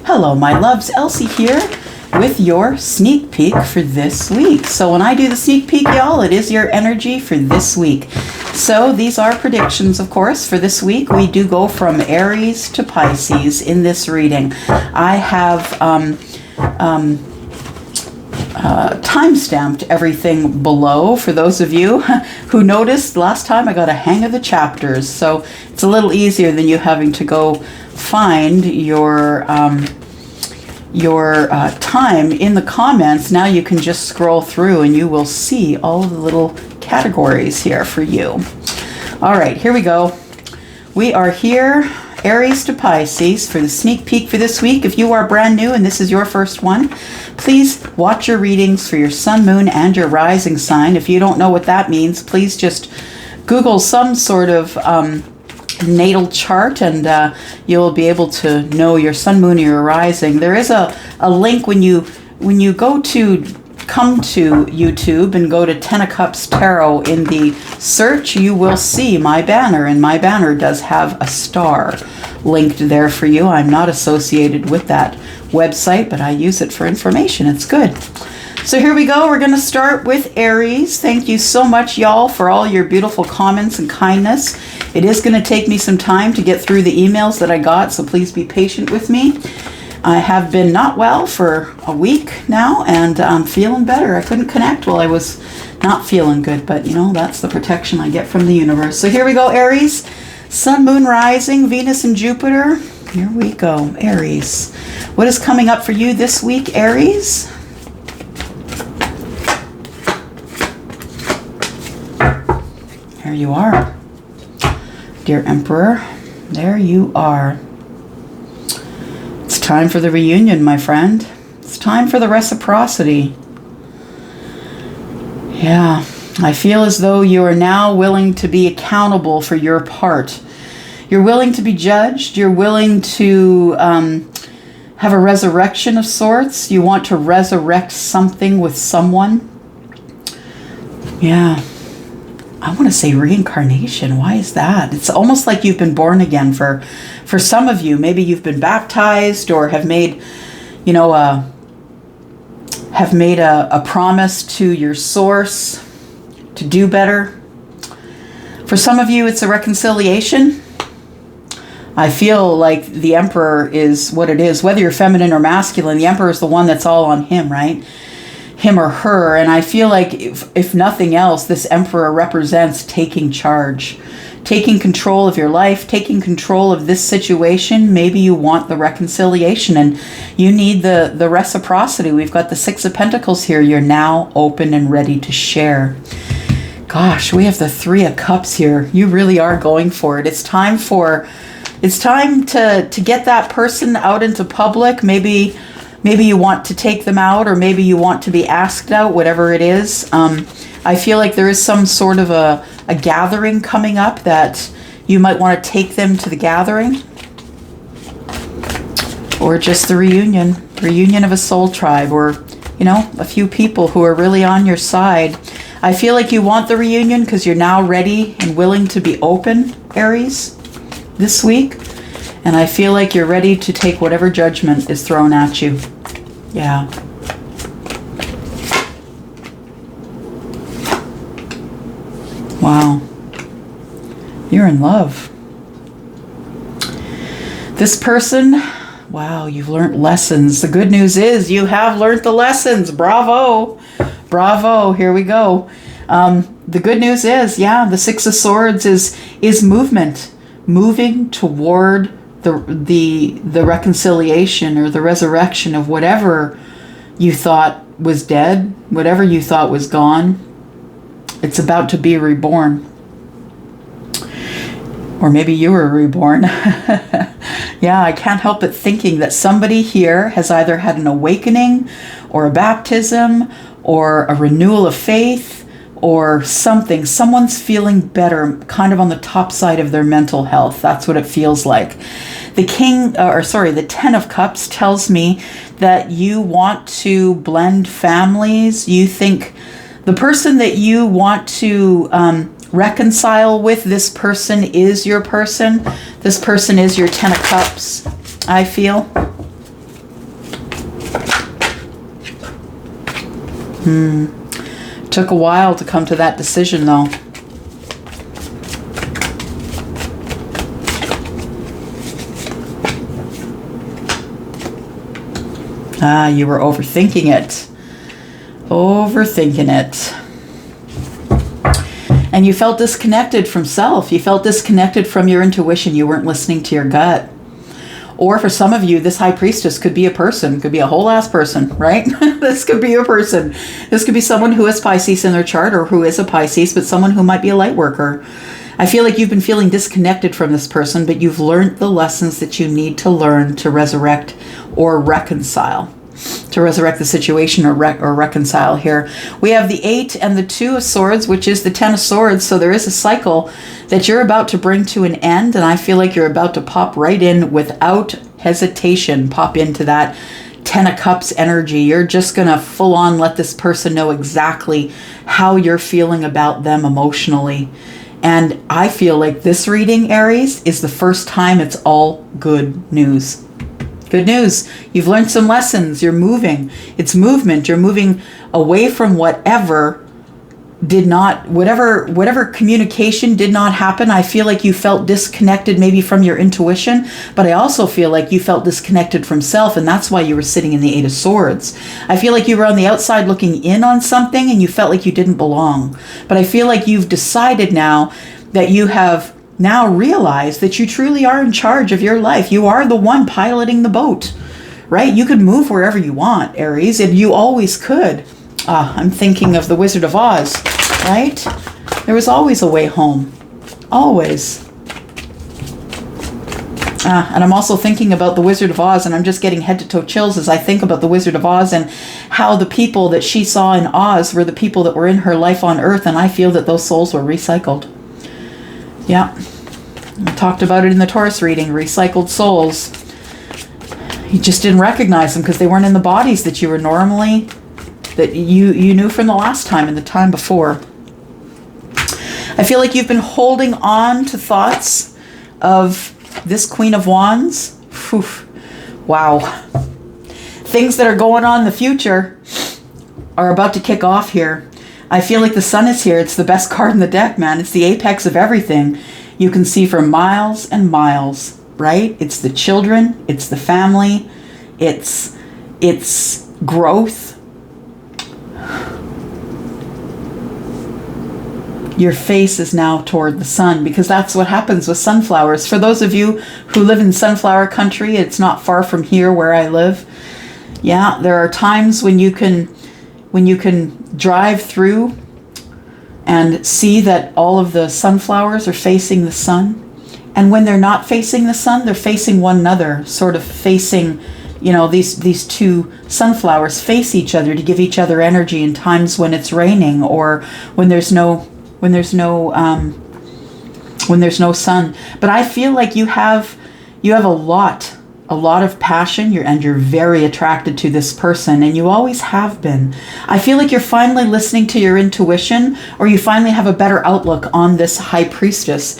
Hello, my loves. Elsie here with your sneak peek for this week. So when I do the sneak peek, y'all, it is your energy for this week. So these are predictions, of course, for this week. We do go from Aries to Pisces in this reading. I have time-stamped everything below for those of you who noticed last time I got a hang of the chapters. So it's a little easier than you having to go find your time in the comments. Now you can just scroll through and you will see all the little categories here for you. All right, here we go. We are here, Aries to Pisces, for the sneak peek for this week. If you are brand new and this is your first one, please watch your readings for your sun, moon, and your rising sign. If you don't know what that means, please just Google some sort of natal chart and you'll be able to know your sun, moon, or your rising. There is a link when you come to YouTube and go to 10 of Cups Tarot. In the search, you will see my banner, and my banner does have a star linked there for you. I'm not associated with that website, but I use it for information. It's good. So here we go. We're going to start with Aries. Thank you so much, y'all, for all your beautiful comments and kindness. It is going to take me some time to get through the emails that I got, so please be patient with me. I have been not well for a week now, and I'm feeling better. I couldn't connect while I was not feeling good, but you know, that's the protection I get from the universe. So here we go, Aries. Sun, moon, rising, Venus, and Jupiter. Here we go, Aries. What is coming up for you this week, Aries? There you are, dear Emperor. There you are. It's time for the reunion, my friend. It's time for the reciprocity. Yeah, I feel as though you are now willing to be accountable for your part. You're willing to be judged. You're willing to have a resurrection of sorts. You want to resurrect something with someone. Yeah. I want to say reincarnation. Why is that? It's almost like you've been born again for some of you. Maybe you've been baptized or have made, you know, a promise to your source to do better. For some of you, it's a reconciliation. I feel like the Emperor is what it is. Whether you're feminine or masculine, the Emperor is the one that's all on him, right? Him or her. And I feel like if nothing else, this Emperor represents taking charge, taking control of your life, taking control of this situation. Maybe you want the reconciliation and you need the reciprocity. We've got the Six of Pentacles here. You're now open and ready to share. Gosh, we have the Three of Cups here. You really are going for it. It's time to get that person out into public. Maybe you want to take them out, or maybe you want to be asked out, whatever it is. I feel like there is some sort of a gathering coming up that you might want to take them to the gathering. Or just the reunion of a soul tribe, or, you know, a few people who are really on your side. I feel like you want the reunion because you're now ready and willing to be open, Aries, this week. And I feel like you're ready to take whatever judgment is thrown at you. Yeah. Wow. You're in love. This person, wow, you've learned lessons. The good news is you have learned the lessons. Bravo. Bravo. Here we go. The good news is, yeah, the Six of Swords is movement. Moving toward the reconciliation or the resurrection of whatever you thought was dead, whatever you thought was gone. It's about to be reborn. Or maybe you were reborn. Yeah, I can't help but thinking that somebody here has either had an awakening or a baptism or a renewal of faith or something. Someone's feeling better, kind of on the top side of their mental health. That's what it feels like. The the 10 of Cups tells me that you want to blend families. You think the person that you want to reconcile with, this person is your person. This person is your 10 of Cups, I feel. Took a while to come to that decision, though. You were overthinking it. Overthinking it. And you felt disconnected from self. You felt disconnected from your intuition. You weren't listening to your gut. Or for some of you, this high priestess could be a person, could be a whole ass person, right? This could be a person. This could be someone who has Pisces in their chart or who is a Pisces, but someone who might be a light worker. I feel like you've been feeling disconnected from this person, but you've learned the lessons that you need to learn to resurrect or reconcile. To resurrect the situation or reconcile here. We have the 8 and the 2 of Swords, which is the 10 of Swords. So there is a cycle that you're about to bring to an end. And I feel like you're about to pop right in without hesitation. Pop into that 10 of Cups energy. You're just going to full on let this person know exactly how you're feeling about them emotionally. And I feel like this reading, Aries, is the first time it's all good news. Good news. You've learned some lessons. You're moving. It's movement. You're moving away from whatever communication did not happen. I feel like you felt disconnected maybe from your intuition, but I also feel like you felt disconnected from self, and that's why you were sitting in the 8 of Swords. I feel like you were on the outside looking in on something and you felt like you didn't belong. But I feel like you've decided now that you have now realize that you truly are in charge of your life. You are the one piloting the boat, right? You could move wherever you want, Aries, and you always could. I'm thinking of the Wizard of Oz, right? There was always a way home. Always. And I'm also thinking about the Wizard of Oz, and I'm just getting head to toe chills as I think about the Wizard of Oz and how the people that she saw in Oz were the people that were in her life on Earth, and I feel that those souls were recycled. Yeah, I talked about it in the Taurus reading, recycled souls. You just didn't recognize them because they weren't in the bodies that you were normally, that you knew from the last time and the time before. I feel like you've been holding on to thoughts of this Queen of Wands. Whew. Wow. Things that are going on in the future are about to kick off here. I feel like the Sun is here. It's the best card in the deck, man. It's the apex of everything. You can see for miles and miles, right? It's the children. It's the family. It's growth. Your face is now toward the sun because that's what happens with sunflowers. For those of you who live in sunflower country, it's not far from here where I live. Yeah, there are times when you can drive through and see that all of the sunflowers are facing the sun. And when they're not facing the sun, they're facing one another, sort of facing, these two sunflowers face each other to give each other energy in times when it's raining or when there's no sun. But I feel like you have a lot of passion, you're very attracted to this person, and you always have been. I feel like you're finally listening to your intuition, or you finally have a better outlook on this high priestess.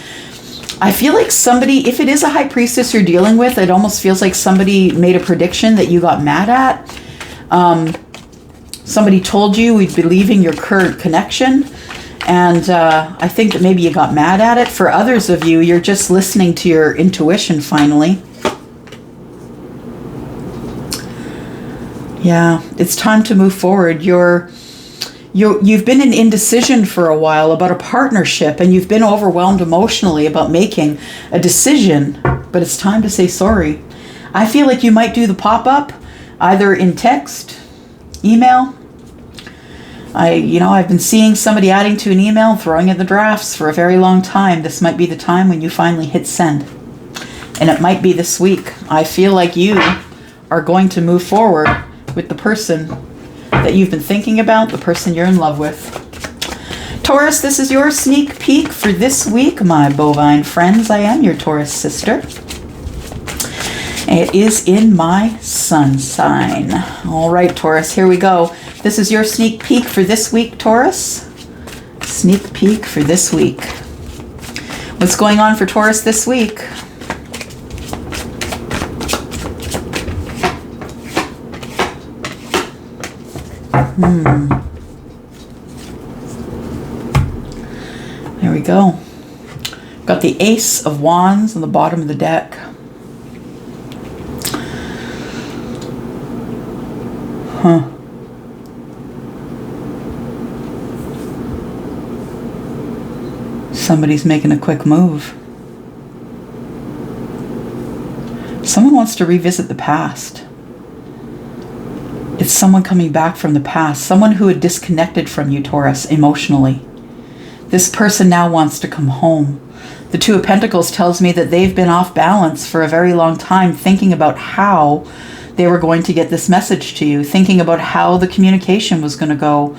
I feel like somebody, if it is a high priestess you're dealing with, it almost feels like somebody made a prediction that you got mad at. Somebody told you we'd be leaving your current connection, and I think that maybe you got mad at it. For others of you, you're just listening to your intuition finally. Yeah, it's time to move forward. You've been in indecision for a while about a partnership, and you've been overwhelmed emotionally about making a decision, but it's time to say sorry. I feel like you might do the pop-up either in text, email. I've been seeing somebody adding to an email, throwing in the drafts for a very long time. This might be the time when you finally hit send. And it might be this week. I feel like you are going to move forward with the person that you've been thinking about, the person you're in love with. Taurus, this is your sneak peek for this week, my bovine friends. I am your Taurus sister. It is in my sun sign. All right, Taurus, here we go. This is your sneak peek for this week, Taurus. Sneak peek for this week. What's going on for Taurus this week? we go. Got the Ace of Wands on the bottom of the deck. Huh. Somebody's making a quick move. Someone wants to revisit the past. It's someone coming back from the past. Someone who had disconnected from you, Taurus, emotionally. This person now wants to come home. The Two of Pentacles tells me that they've been off balance for a very long time, thinking about how they were going to get this message to you, thinking about how the communication was going to go.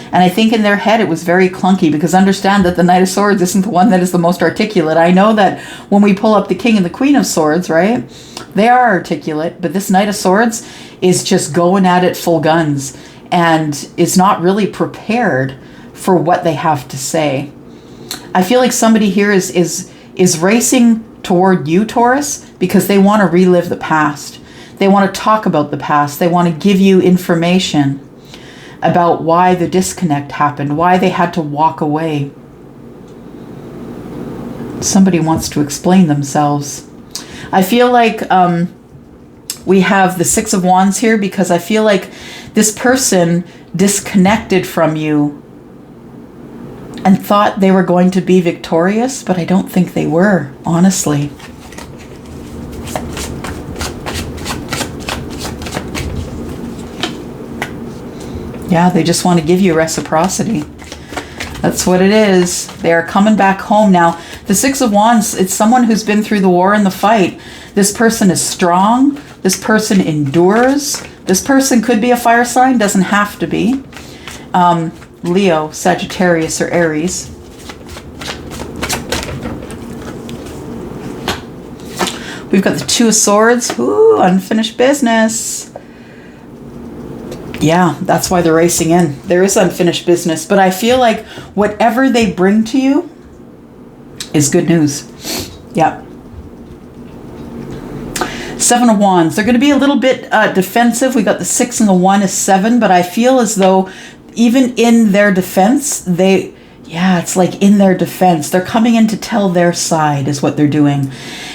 And I think in their head it was very clunky, because understand that the Knight of Swords isn't the one that is the most articulate. I know that when we pull up the King and the Queen of Swords, right, they are articulate, but this Knight of Swords is just going at it full guns and is not really prepared for what they have to say. I feel like somebody here is racing toward you, Taurus, because they want to relive the past. They want to talk about the past. They want to give you information about why the disconnect happened, why they had to walk away. Somebody wants to explain themselves. I feel like we have the Six of Wands here, because I feel like this person disconnected from you and thought they were going to be victorious, but I don't think they were, honestly. Yeah, they just want to give you reciprocity. That's what it is. They are coming back home now. The Six of Wands, it's someone who's been through the war and the fight. This person is strong. This person endures. This person could be a fire sign, doesn't have to be. Leo, Sagittarius, or Aries. We've got the Two of Swords. Ooh, unfinished business. Yeah, that's why they're racing in. There is unfinished business, but I feel like whatever they bring to you is good news. Yeah. Seven of Wands. They're going to be a little bit defensive. We got the 6 and the 1 is 7, but I feel as though even in their defense, it's like in their defense, they're coming in to tell their side is what they're doing.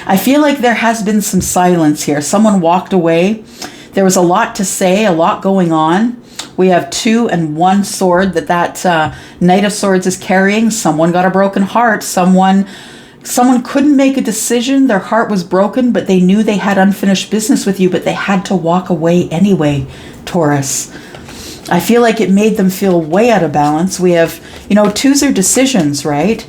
I feel like there has been some silence here. Someone walked away. There was a lot to say, a lot going on. We have 2 and 1 sword that Knight of Swords is carrying. Someone got a broken heart. Someone couldn't make a decision. Their heart was broken, but they knew they had unfinished business with you, but they had to walk away anyway, Taurus. I feel like it made them feel way out of balance. We have, 2s are decisions, right?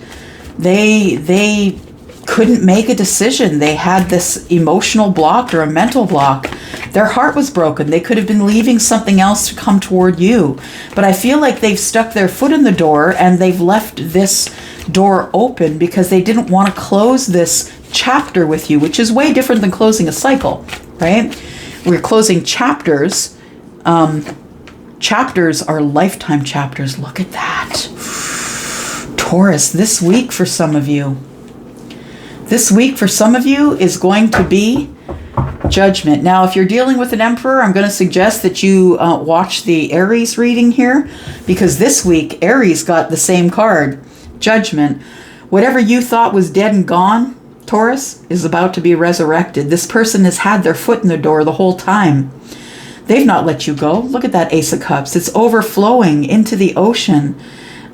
They couldn't make a decision. They had this emotional block or a mental block. Their heart was broken. They could have been leaving something else to come toward you. But I feel like they've stuck their foot in the door and they've left this door open because they didn't want to close this chapter with you, which is way different than closing a cycle, right? We're closing chapters. Chapters are lifetime chapters. Look at that. Taurus, this week for some of you. This week for some of you is going to be Judgment. Now, if you're dealing with an Emperor, I'm going to suggest that you watch the Aries reading here, because this week Aries got the same card, Judgment. Whatever you thought was dead and gone, Taurus, is about to be resurrected. This person has had their foot in the door the whole time. They've not let you go. Look at that Ace of Cups. It's overflowing into the ocean.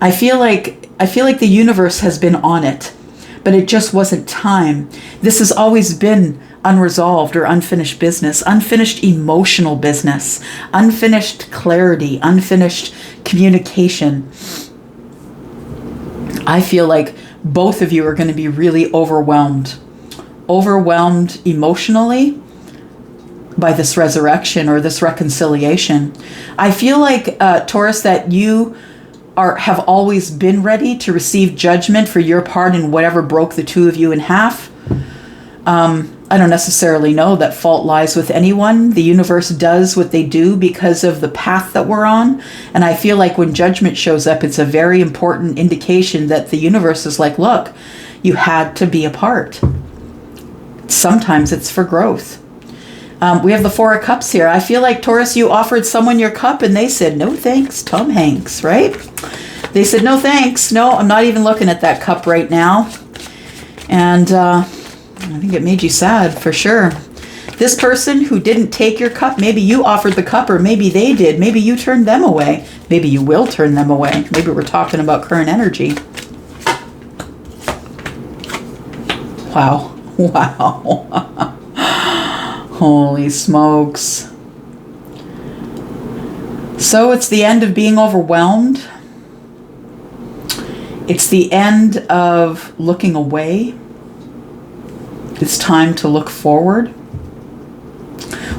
I feel like the universe has been on it, but it just wasn't time. This has always been unresolved or unfinished business, unfinished emotional business, unfinished clarity, unfinished communication. I feel like both of you are going to be really overwhelmed emotionally by this resurrection or this reconciliation. I feel like, Taurus, that you have always been ready to receive judgment for your part in whatever broke the two of you in half. I don't necessarily know that fault lies with anyone. The universe does what they do because of the path that we're on. And I feel like when judgment shows up, it's a very important indication that the universe is like, look, you had to be apart. Sometimes it's for growth. We have the Four of Cups here. I feel like, Taurus, you offered someone your cup and they said, no thanks, Tom Hanks, right? They said, no thanks. No, I'm not even looking at that cup right now. And I think it made you sad for sure. This person who didn't take your cup, maybe you offered the cup, or maybe they did. Maybe you turned them away. Maybe you will turn them away. Maybe we're talking about current energy. Wow. Wow. Holy smokes. So it's the end of being overwhelmed. It's the end of looking away. It's time to look forward.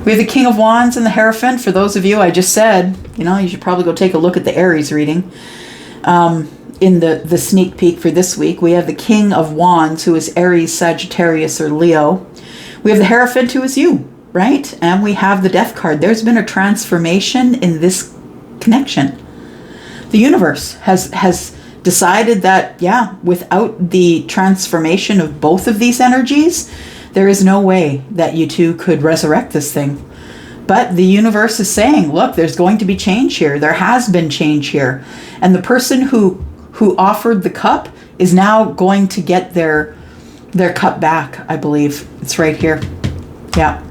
We have the King of Wands and the Hierophant. For those of you, I just said, you should probably go take a look at the Aries reading. In the sneak peek for this week, we have the King of Wands, who is Aries, Sagittarius, or Leo. We have the Hierophant, who is you, right? And we have the Death card. There's been a transformation in this connection. The universe has decided that, without the transformation of both of these energies, there is no way that you two could resurrect this thing. But the universe is saying, look, there's going to be change here. There has been change here. And the person who offered the cup is now going to get their cup back, I believe. It's right here. Yeah.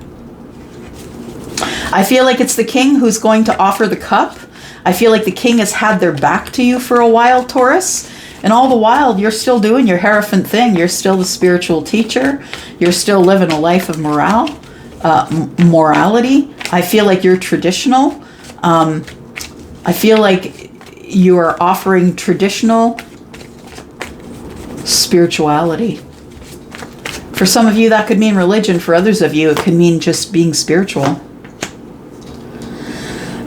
I feel like it's the king who's going to offer the cup. I feel like the king has had their back to you for a while, Taurus. And all the while, you're still doing your Hierophant thing. You're still the spiritual teacher. You're still living a life of morality. I feel like you're traditional. I feel like you are offering traditional spirituality. For some of you, that could mean religion. For others of you, it could mean just being spiritual.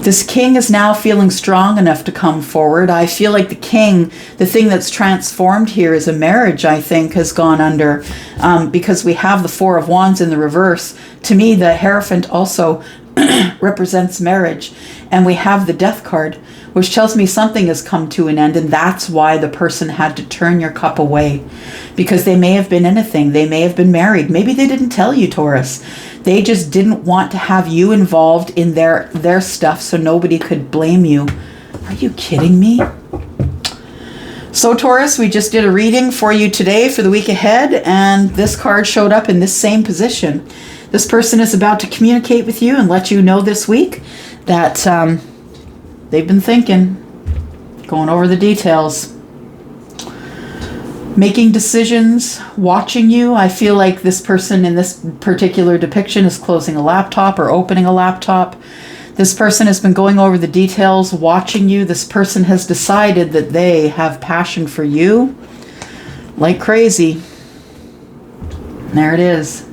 This king is now feeling strong enough to come forward. I feel like the king, the thing that's transformed here is a marriage, I think, has gone under, because we have the Four of Wands in the reverse. To me, the Hierophant also represents marriage. And we have the Death card, which tells me something has come to an end. And that's why the person had to turn your cup away. Because they may have been anything. They may have been married. Maybe they didn't tell you, Taurus. They just didn't want to have you involved in their stuff, so nobody could blame you. Are you kidding me? So Taurus, we just did a reading for you today for the week ahead, and this card showed up in this same position. This person is about to communicate with you and let you know this week that they've been thinking, going over the details, making decisions, watching you. I feel like this person in this particular depiction is closing a laptop or opening a laptop. This person has been going over the details, watching you. This person has decided that they have passion for you like crazy. There it is.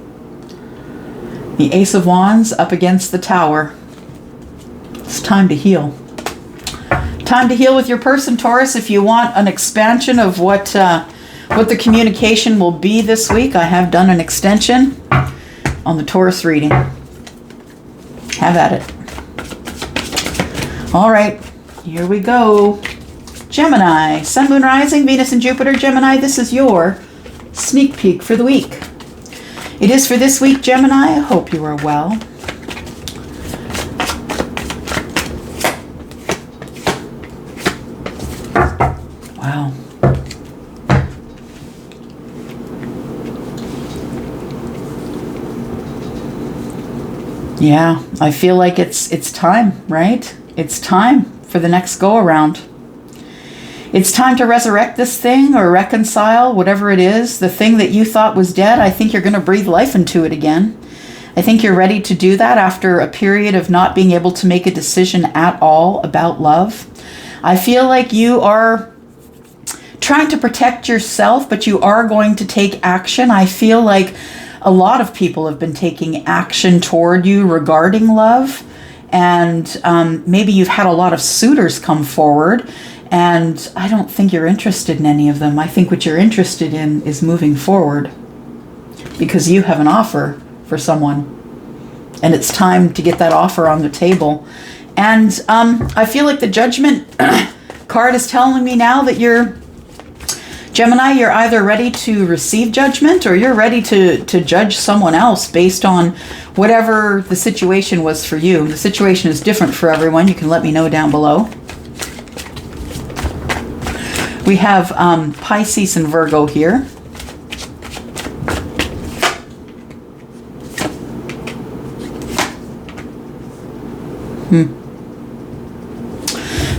The Ace of Wands up against the Tower. It's time to heal. Time to heal with your person, Taurus. If you want an expansion of what the communication will be this week, I have done an extension on the Taurus reading. Have at it. All right, here we go. Gemini, Sun, Moon, Rising, Venus, and Jupiter. Gemini, this is your sneak peek for the week. It is for this week, Gemini. I hope you are well. Wow. Yeah, I feel like it's time, right? It's time for the next go around. It's time to resurrect this thing or reconcile whatever it is. The thing that you thought was dead, I think you're going to breathe life into it again. I think you're ready to do that after a period of not being able to make a decision at all about love. I feel like you are trying to protect yourself, but you are going to take action. I feel like a lot of people have been taking action toward you regarding love. And maybe you've had a lot of suitors come forward, and I don't think you're interested in any of them. I think what you're interested in is moving forward because you have an offer for someone, and it's time to get that offer on the table. And I feel like the Judgment card is telling me now that Gemini, you're either ready to receive judgment or you're ready to judge someone else based on whatever the situation was for you. The situation is different for everyone. You can let me know down below. We have Pisces and Virgo here.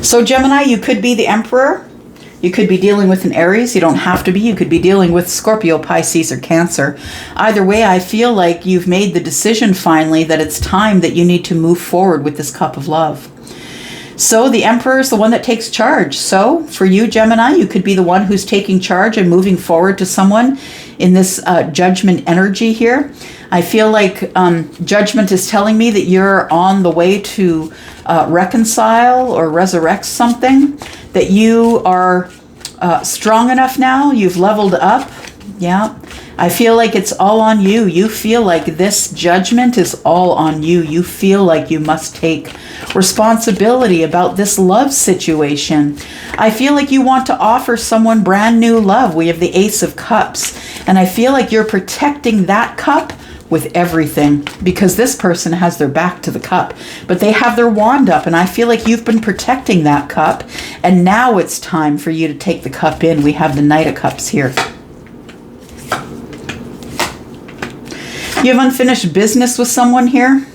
So Gemini, you could be the Emperor. You could be dealing with an Aries. You don't have to be. You could be dealing with Scorpio, Pisces, or Cancer. Either way, I feel like you've made the decision finally that it's time that you need to move forward with this cup of love. So the Emperor is the one that takes charge. So for you, Gemini, you could be the one who's taking charge and moving forward to someone in this judgment energy here. I feel like judgment is telling me that you're on the way to reconcile or resurrect something, that you are strong enough now, you've leveled up. Yeah, I feel like it's all on you. You feel like this judgment is all on you. You feel like you must take responsibility about this love situation. I feel like you want to offer someone brand new love. We have the Ace of Cups, and I feel like you're protecting that cup with everything, because this person has their back to the cup, but they have their wand up, and I feel like you've been protecting that cup, and now it's time for you to take the cup in. We have the Knight of Cups here. You have unfinished business with someone here.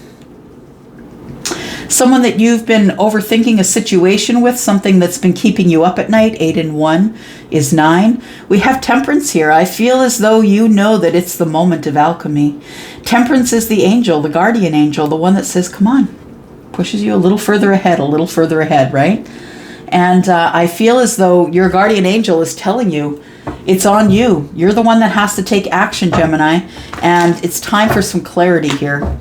Someone that you've been overthinking a situation with, something that's been keeping you up at night. 8 and 1 is 9. We have Temperance here. I feel as though you know that it's the moment of alchemy. Temperance is the angel, the guardian angel, the one that says, come on, pushes you a little further ahead, right? And I feel as though your guardian angel is telling you, it's on you. You're the one that has to take action, Gemini. And it's time for some clarity here.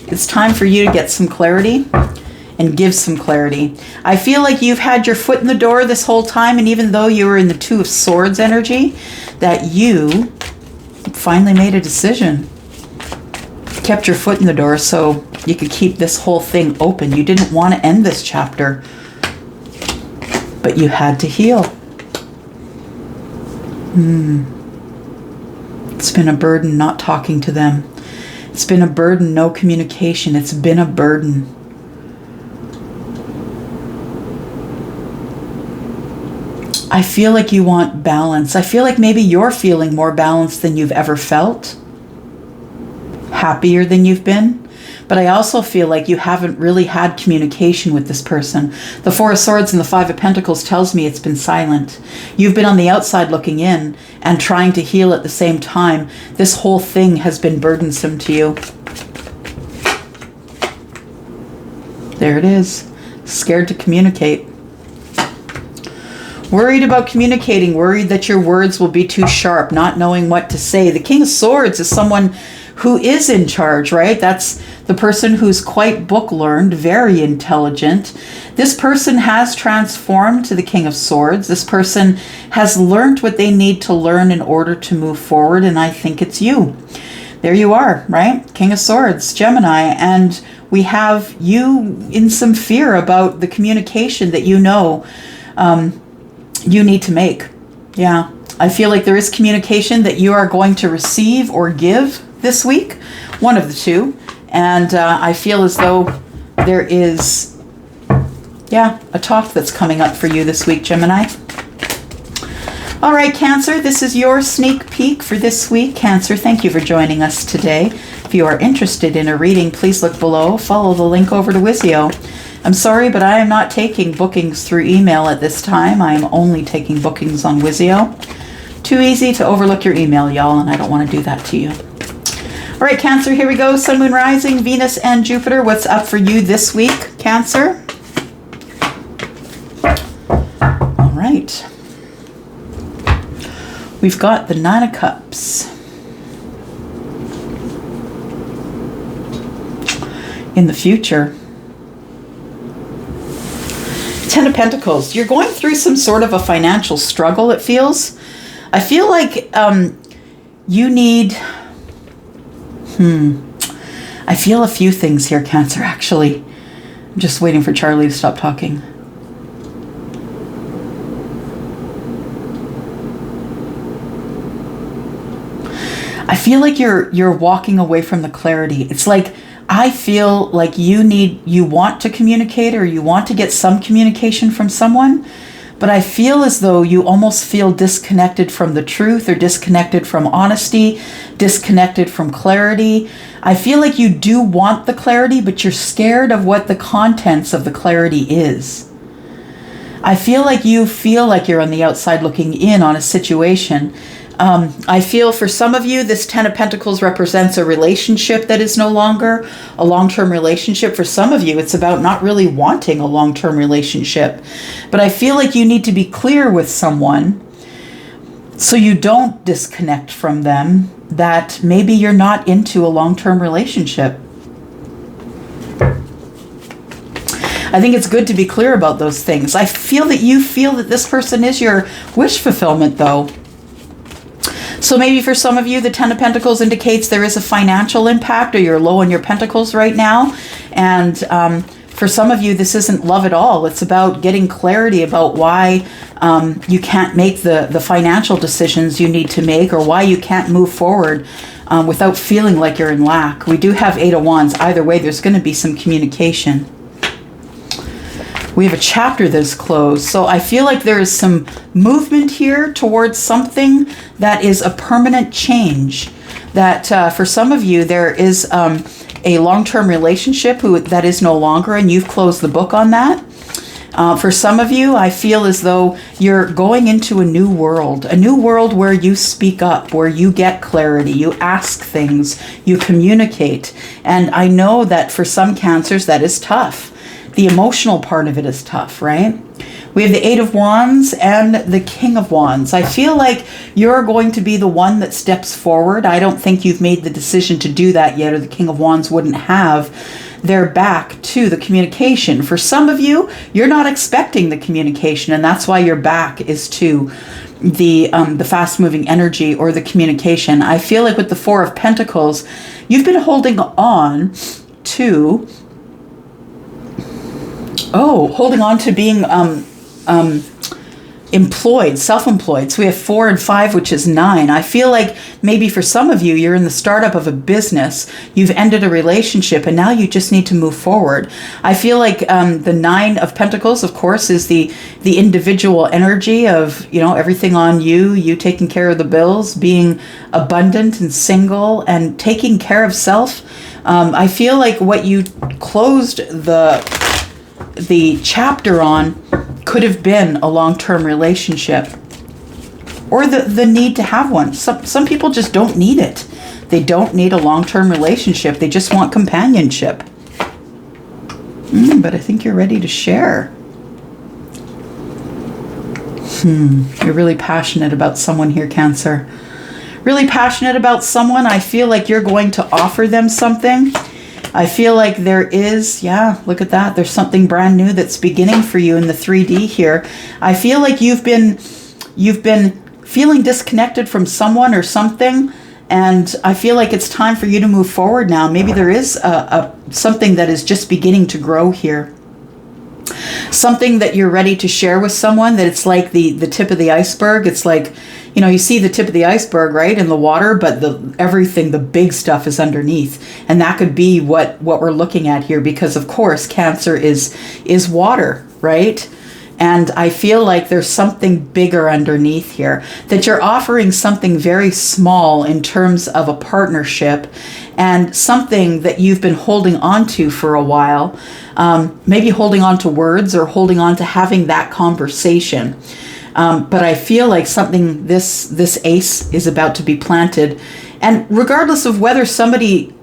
It's time for you to get some clarity and give some clarity. I feel like you've had your foot in the door this whole time, and even though you were in the Two of Swords energy, that you finally made a decision. Kept your foot in the door so you could keep this whole thing open. You didn't want to end this chapter, but you had to heal. It's been a burden not talking to them. It's been a burden, no communication. It's been a burden. I feel like you want balance. I feel like maybe you're feeling more balanced than you've ever felt. Happier than you've been. But I also feel like you haven't really had communication with this person. The Four of Swords and the Five of Pentacles tells me it's been silent. You've been on the outside looking in and trying to heal at the same time. This whole thing has been burdensome to you. There it is. Scared to communicate. Worried about communicating. Worried that your words will be too sharp. Not knowing what to say. The King of Swords is someone who is in charge, right? That's the person who's quite book learned, very intelligent. This person has transformed to the King of Swords. This person has learned what they need to learn in order to move forward, and I think it's you. There you are, right? King of Swords, Gemini, and we have you in some fear about the communication that you know you need to make. Yeah, I feel like there is communication that you are going to receive or give this week, one of the two, and I feel as though there is, a talk that's coming up for you this week, Gemini. All right, Cancer, this is your sneak peek for this week. Cancer, thank you for joining us today. If you are interested in a reading, please look below. Follow the link over to Wizio. I'm sorry, but I am not taking bookings through email at this time. I am only taking bookings on Wizio. Too easy to overlook your email, y'all, and I don't want to do that to you. All right, Cancer, here we go. Sun, Moon, Rising, Venus, and Jupiter. What's up for you this week, Cancer? All right. We've got the Nine of Cups. In the future. Ten of Pentacles. You're going through some sort of a financial struggle, it feels. I feel like you need... I feel a few things here, Cancer, actually. I'm just waiting for Charlie to stop talking. I feel like you're walking away from the clarity. It's like, I feel like you want to communicate, or you want to get some communication from someone, but I feel as though you almost feel disconnected from the truth, or disconnected from honesty, disconnected from clarity. I feel like you do want the clarity, but you're scared of what the contents of the clarity is. I feel like you're on the outside looking in on a situation. I feel for some of you, this Ten of Pentacles represents a relationship that is no longer a long-term relationship. For some of you, it's about not really wanting a long-term relationship. But I feel like you need to be clear with someone so you don't disconnect from them, that maybe you're not into a long-term relationship. I think it's good to be clear about those things. I feel that you feel that this person is your wish fulfillment, though. So maybe for some of you, the Ten of Pentacles indicates there is a financial impact, or you're low on your pentacles right now. And for some of you, this isn't love at all. It's about getting clarity about why you can't make the financial decisions you need to make, or why you can't move forward without feeling like you're in lack. We do have Eight of Wands. Either way, there's going to be some communication. We have a chapter that's closed. So I feel like there is some movement here towards something that is a permanent change. That for some of you, there is a long-term relationship that is no longer, and you've closed the book on that. For some of you, I feel as though you're going into a new world where you speak up, where you get clarity, you ask things, you communicate. And I know that for some Cancers, that is tough. The emotional part of it is tough, right? We have the Eight of Wands and the King of Wands. I feel like you're going to be the one that steps forward. I don't think you've made the decision to do that yet, or the King of Wands wouldn't have their back to the communication. For some of you, you're not expecting the communication, and that's why your back is to the fast-moving energy or the communication. I feel like with the Four of Pentacles, you've been holding on to being employed, self-employed. So we have 4 and 5, which is 9. I feel like maybe for some of you, you're in the startup of a business, you've ended a relationship, and now you just need to move forward. I feel like the 9 of Pentacles, of course, is the individual energy of, everything on you taking care of the bills, being abundant and single, and taking care of self. I feel like what you closed the chapter on could have been a long-term relationship, or the need to have one. Some people just don't need it. They don't need a long-term relationship. They just want companionship. But I think you're ready to share. You're really passionate about someone here, Cancer. Really passionate about someone. I feel like you're going to offer them something. I feel like there is, look at that. There's something brand new that's beginning for you in the 3D here. I feel like you've been feeling disconnected from someone or something, and I feel like it's time for you to move forward now. Maybe there is something that is just beginning to grow here. Something that you're ready to share with someone, that it's like the tip of the iceberg. It's like, you see the tip of the iceberg, right, in the water, but the big stuff is underneath. And that could be what we're looking at here, because of course Cancer is water, right? And I feel like there's something bigger underneath here, that you're offering something very small in terms of a partnership, and something that you've been holding on to for a while, maybe holding on to words, or holding on to having that conversation. But I feel like this ace is about to be planted. And regardless of whether somebody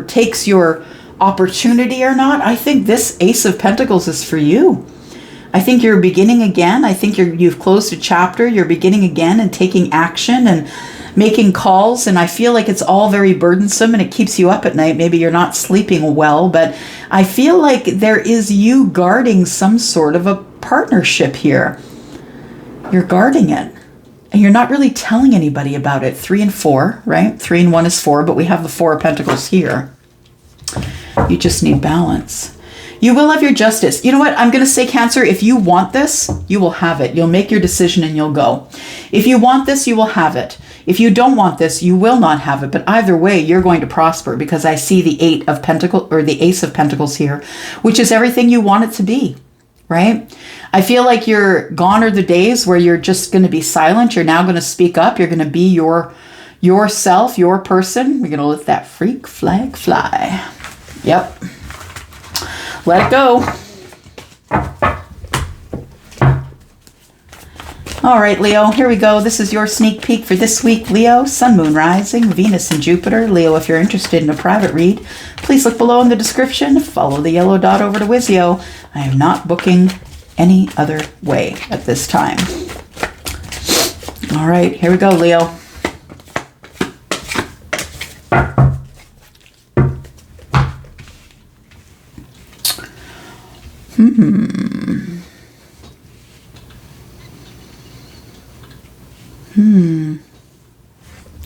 takes your opportunity or not, I think this Ace of Pentacles is for you. I think you're beginning again. I think you've closed a chapter. You're beginning again and taking action and making calls. And I feel like it's all very burdensome and it keeps you up at night. Maybe you're not sleeping well, but I feel like there is you guarding some sort of a partnership here. You're guarding it. And you're not really telling anybody about it. 3 and 4, right? 3 and 1 is 4, but we have the 4 of Pentacles here. You just need balance. You will have your justice. You know what? I'm going to say, Cancer, if you want this, you will have it. You'll make your decision and you'll go. If you want this, you will have it. If you don't want this, you will not have it. But either way, you're going to prosper, because I see the 8 of Pentacles, or the Ace of Pentacles here, which is everything you want it to be. right? I feel like gone are the days where you're just going to be silent. You're now going to speak up. You're going to be yourself, your person. You're going to let that freak flag fly. Yep. Let it go. All right, Leo, here we go. This is your sneak peek for this week, Leo. Sun, Moon, Rising, Venus, and Jupiter. Leo, if you're interested in a private read, please look below in the description. Follow the yellow dot over to Wizio. I am not booking any other way at this time. All right, here we go, Leo.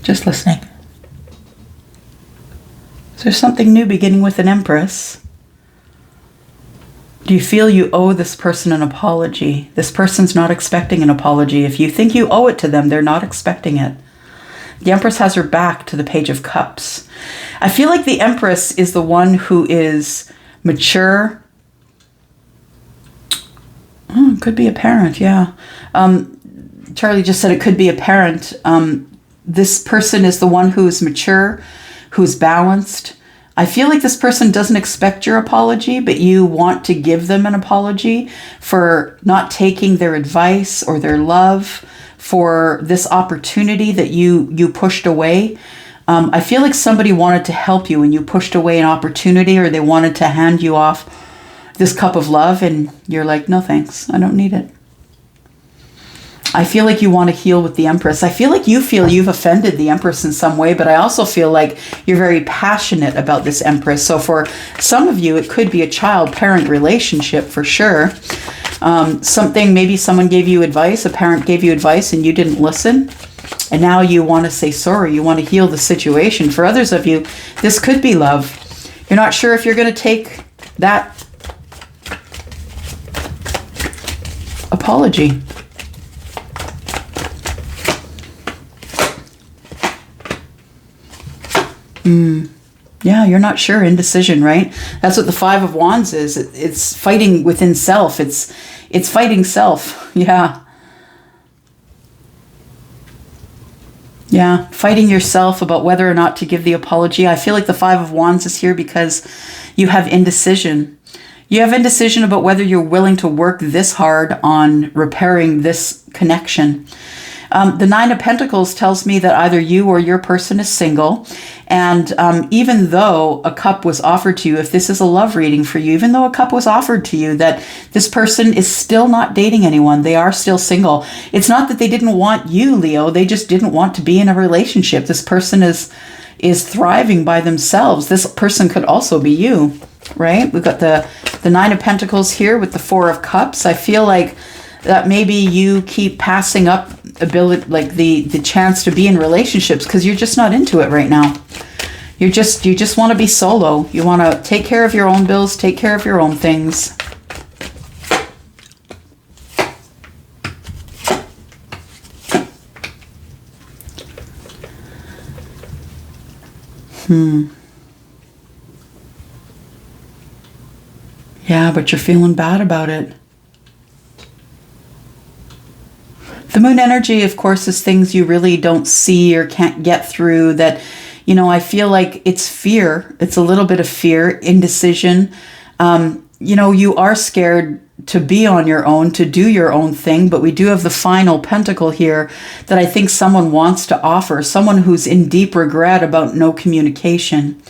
Just listening. Is there something new beginning with an Empress? Do you feel you owe this person an apology? This person's not expecting an apology. If you think you owe it to them, they're not expecting it. The Empress has her back to the Page of Cups. I feel like the Empress is the one who is mature. Oh, it could be a parent, yeah. Charlie just said it could be a parent. This person is the one who is mature, who's balanced. I feel like this person doesn't expect your apology, but you want to give them an apology for not taking their advice or their love, for this opportunity that you pushed away. I feel like somebody wanted to help you and you pushed away an opportunity, or they wanted to hand you off this cup of love and you're like, no thanks, I don't need it. I feel like you want to heal with the Empress. I feel like you feel you've offended the Empress in some way, but I also feel like you're very passionate about this Empress. So for some of you, it could be a child-parent relationship for sure. Maybe someone gave you advice, a parent gave you advice and you didn't listen. And now you want to say sorry. You want to heal the situation. For others of you, this could be love. You're not sure if you're going to take that apology. Yeah, you're not sure. Indecision, right? That's what the Five of Wands is. It's fighting within self. It's fighting self. Yeah. Yeah, fighting yourself about whether or not to give the apology. I feel like the Five of Wands is here because you have indecision. You have indecision about whether you're willing to work this hard on repairing this connection. The Nine of Pentacles tells me that either you or your person is single. And even though a cup was offered to you, if this is a love reading for you, even though a cup was offered to you, that this person is still not dating anyone. They are still single. It's not that they didn't want you, Leo. They just didn't want to be in a relationship. This person is thriving by themselves. This person could also be you, right? We've got the Nine of Pentacles here with the Four of Cups. I feel like that maybe you keep passing up ability, like the chance to be in relationships because you're just not into it right now. You just want to be solo. You want to take care of your own bills, take care of your own things. Yeah, but you're feeling bad about it. The moon energy, of course, is things you really don't see or can't get through that, I feel like it's fear. It's a little bit of fear, indecision. You are scared to be on your own, to do your own thing, but we do have the final pentacle here that I think someone wants to offer, someone who's in deep regret about no communication.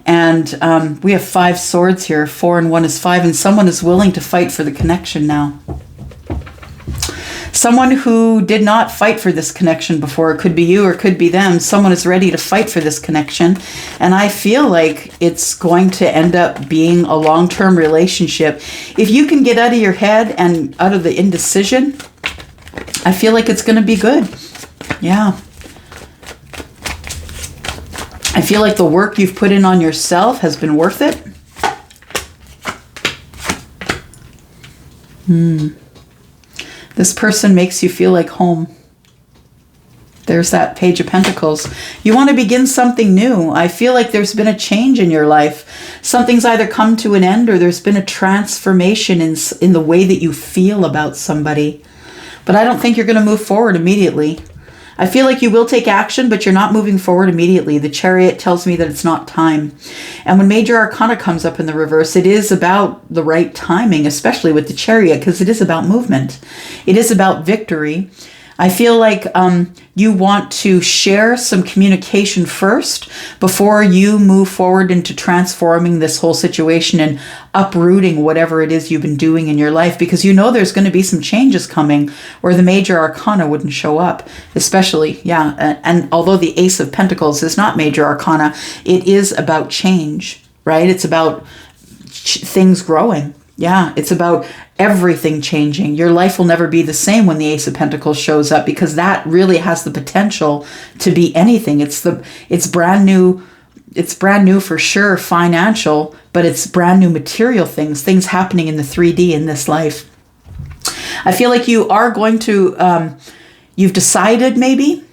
And we have 5 swords here, 4 and 1 is 5, and someone is willing to fight for the connection now. Someone who did not fight for this connection before, it could be you or it could be them. Someone is ready to fight for this connection. And I feel like it's going to end up being a long-term relationship. If you can get out of your head and out of the indecision, I feel like it's going to be good. Yeah. I feel like the work you've put in on yourself has been worth it. This person makes you feel like home. There's that Page of Pentacles. You want to begin something new. I feel like there's been a change in your life. Something's either come to an end or there's been a transformation in the way that you feel about somebody. But I don't think you're going to move forward immediately. I feel like you will take action, but you're not moving forward immediately. The Chariot tells me that it's not time. And when Major Arcana comes up in the reverse, it is about the right timing, especially with the Chariot, because it is about movement. It is about victory. I feel like you want to share some communication first before you move forward into transforming this whole situation and uprooting whatever it is you've been doing in your life, because you know there's going to be some changes coming or the Major Arcana wouldn't show up, especially, yeah. And although the Ace of Pentacles is not Major Arcana, it is about change, right? It's about things growing. Yeah, it's about everything changing. Your life will never be the same when the Ace of Pentacles shows up, because that really has the potential to be anything. It's brand new. It's brand new for sure, financial, but it's brand new material things happening in the 3D in this life. I feel like you are going to, you've decided maybe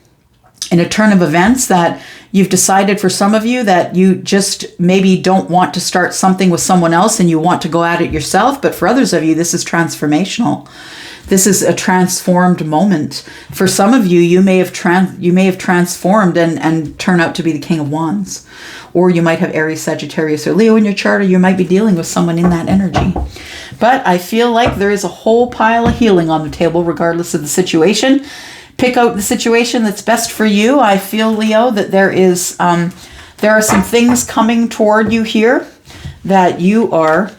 in a turn of events that you've decided, for some of you, that you just maybe don't want to start something with someone else and you want to go at it yourself. But for others of you, this is transformational. This is a transformed moment. For some of you, you may have transformed and turn out to be the King of Wands. Or you might have Aries, Sagittarius, or Leo in your chart, or you might be dealing with someone in that energy. But I feel like there is a whole pile of healing on the table, regardless of the situation. Pick out the situation that's best for you. I feel, Leo, that there are some things coming toward you here that you are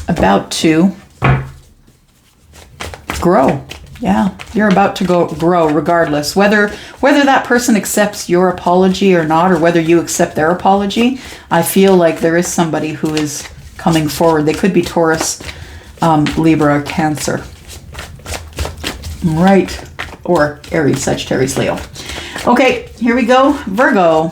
about to grow. Yeah, you're about to grow regardless. Whether that person accepts your apology or not, or whether you accept their apology, I feel like there is somebody who is coming forward. They could be Taurus, Libra, or Cancer. Right. Or Aries, Sagittarius, Leo. Okay, here we go. Virgo.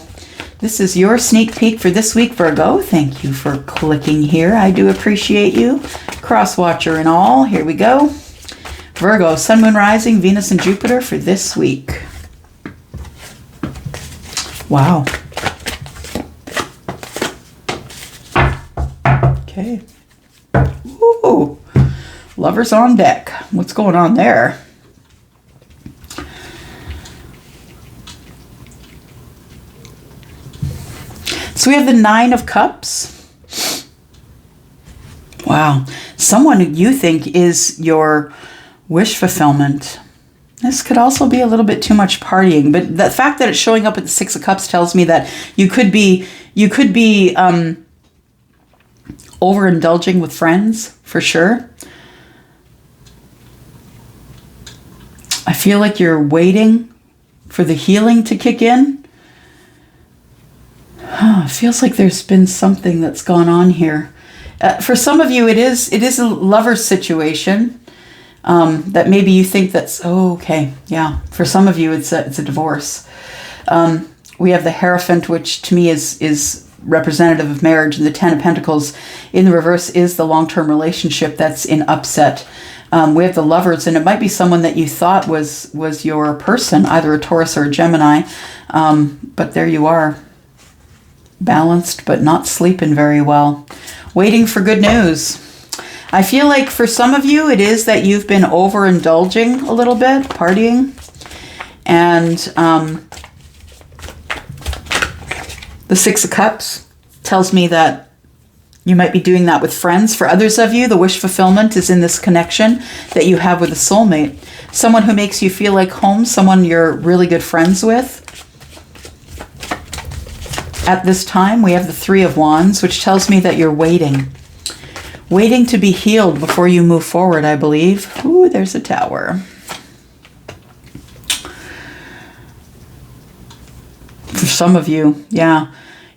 This is your sneak peek for this week, Virgo. Thank you for clicking here. I do appreciate you. Cross watcher and all. Here we go. Virgo, Sun, Moon, Rising, Venus, and Jupiter for this week. Wow. Okay. Ooh. Lovers on deck. What's going on there? So we have the Nine of Cups. Wow. Someone you think is your wish fulfillment. This could also be a little bit too much partying, but the fact that it's showing up at the Six of Cups tells me that you could be overindulging with friends, for sure. I feel like you're waiting for the healing to kick in. It feels like there's been something that's gone on here. For some of you, it is a lover's situation that maybe you think that's, oh, okay, yeah. For some of you, it's a divorce. We have the Hierophant, which to me is representative of marriage, and the Ten of Pentacles in the reverse is the long-term relationship that's in upset. We have the Lovers, and it might be someone that you thought was your person, either a Taurus or a Gemini, but there you are. Balanced, but not sleeping very well. Waiting for good news. I feel like for some of you, it is that you've been overindulging a little bit, partying. And the Six of Cups tells me that you might be doing that with friends. For others of you, the wish fulfillment is in this connection that you have with a soulmate. Someone who makes you feel like home, someone you're really good friends with. At this time, we have the Three of Wands, which tells me that you're waiting. Waiting to be healed before you move forward, I believe. Ooh, there's a Tower. For some of you, yeah,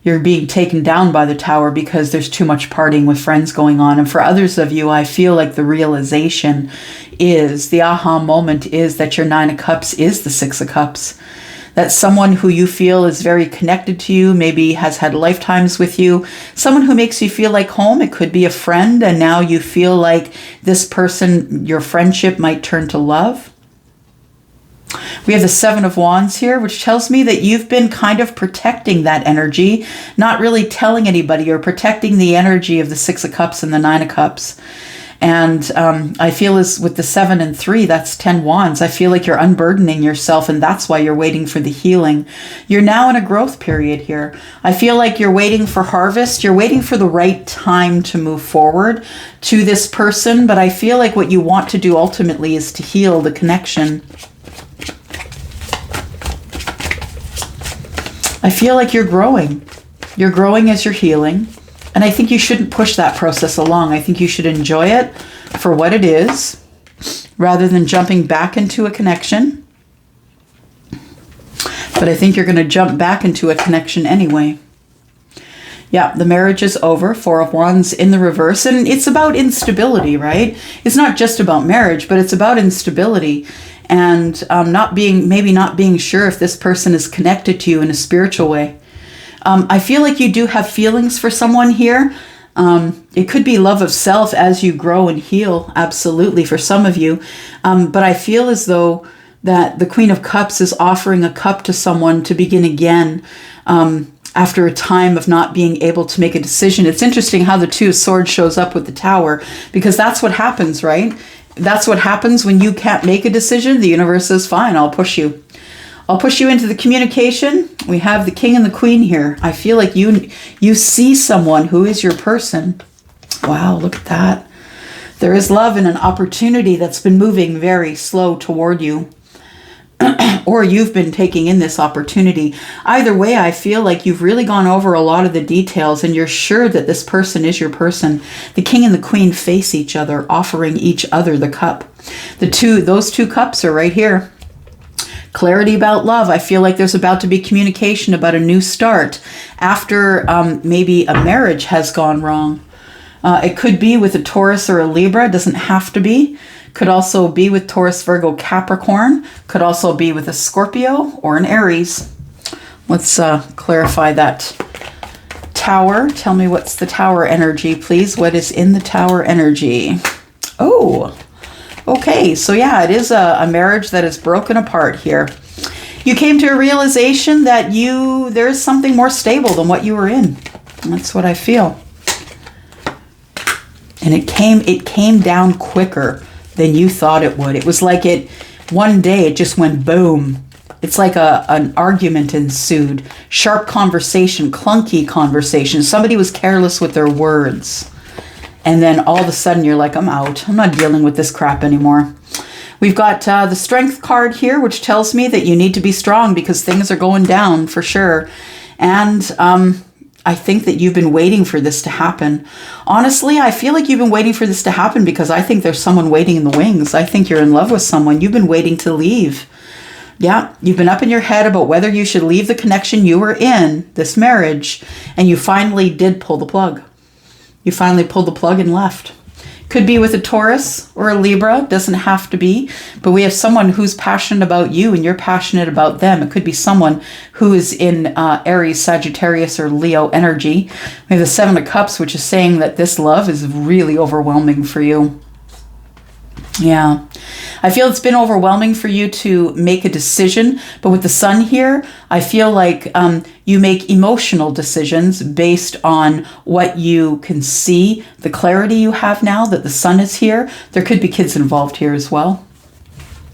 you're being taken down by the Tower because there's too much partying with friends going on. And for others of you, I feel like the realization is, the aha moment is that your Nine of Cups is the Six of Cups. That someone who you feel is very connected to you, maybe has had lifetimes with you, someone who makes you feel like home. It could be a friend, and now you feel like this person, your friendship might turn to love. We have the Seven of Wands here, which tells me that you've been kind of protecting that energy, not really telling anybody, or protecting the energy of the Six of Cups and the Nine of Cups. And I feel as with the 7 and 3, that's 10 wands. I feel like you're unburdening yourself, and that's why you're waiting for the healing. You're now in a growth period here. I feel like you're waiting for harvest. You're waiting for the right time to move forward to this person. But I feel like what you want to do ultimately is to heal the connection. I feel like you're growing. You're growing as you're healing. And I think you shouldn't push that process along. I think you should enjoy it for what it is, rather than jumping back into a connection. But I think you're going to jump back into a connection anyway. Yeah, the marriage is over. Four of Wands in the reverse. And it's about instability, right? It's not just about marriage, but it's about instability. And maybe not being sure if this person is connected to you in a spiritual way. I feel like you do have feelings for someone here. It could be love of self as you grow and heal, absolutely, for some of you. But I feel as though that the Queen of Cups is offering a cup to someone to begin again after a time of not being able to make a decision. It's interesting how the Two of Swords shows up with the Tower, because that's what happens, right? That's what happens when you can't make a decision. The universe says, fine, I'll push you. I'll push you into the communication. We have the King and the Queen here. I feel like you see someone who is your person. Wow, look at that. There is love and an opportunity that's been moving very slow toward you. Or you've been taking in this opportunity. Either way, I feel like you've really gone over a lot of the details and you're sure that this person is your person. The King and the Queen face each other, offering each other the cup. Those two cups are right here. Clarity about love. I feel like there's about to be communication about a new start after maybe a marriage has gone wrong. It could be with a Taurus or a Libra. It doesn't have to be. Could also be with Taurus, Virgo, Capricorn. Could also be with a Scorpio or an Aries. Let's clarify that. Tower. Tell me what's the Tower energy, please. What is in the Tower energy? Oh, okay, so yeah, it is a marriage that is broken apart here. You came to a realization that there is something more stable than what you were in. That's what I feel. And it came down quicker than you thought it would. It was like one day it just went boom. It's like an argument ensued. Sharp conversation, clunky conversation. Somebody was careless with their words. And then all of a sudden you're like, I'm out. I'm not dealing with this crap anymore. We've got the Strength card here, which tells me that you need to be strong because things are going down for sure. And I think that you've been waiting for this to happen. Honestly, I feel like you've been waiting for this to happen because I think there's someone waiting in the wings. I think you're in love with someone. You've been waiting to leave. Yeah, you've been up in your head about whether you should leave the connection you were in, this marriage, and you finally did pull the plug. You finally pulled the plug and left. Could be with a Taurus or a Libra, doesn't have to be, but we have someone who's passionate about you and you're passionate about them. It could be someone who is in Aries, Sagittarius, or Leo energy. We have the Seven of Cups, which is saying that this love is really overwhelming for you. Yeah, I feel it's been overwhelming for you to make a decision, but with the Sun here, I feel like you make emotional decisions based on what you can see, the clarity you have now that the Sun is here. There could be kids involved here as well.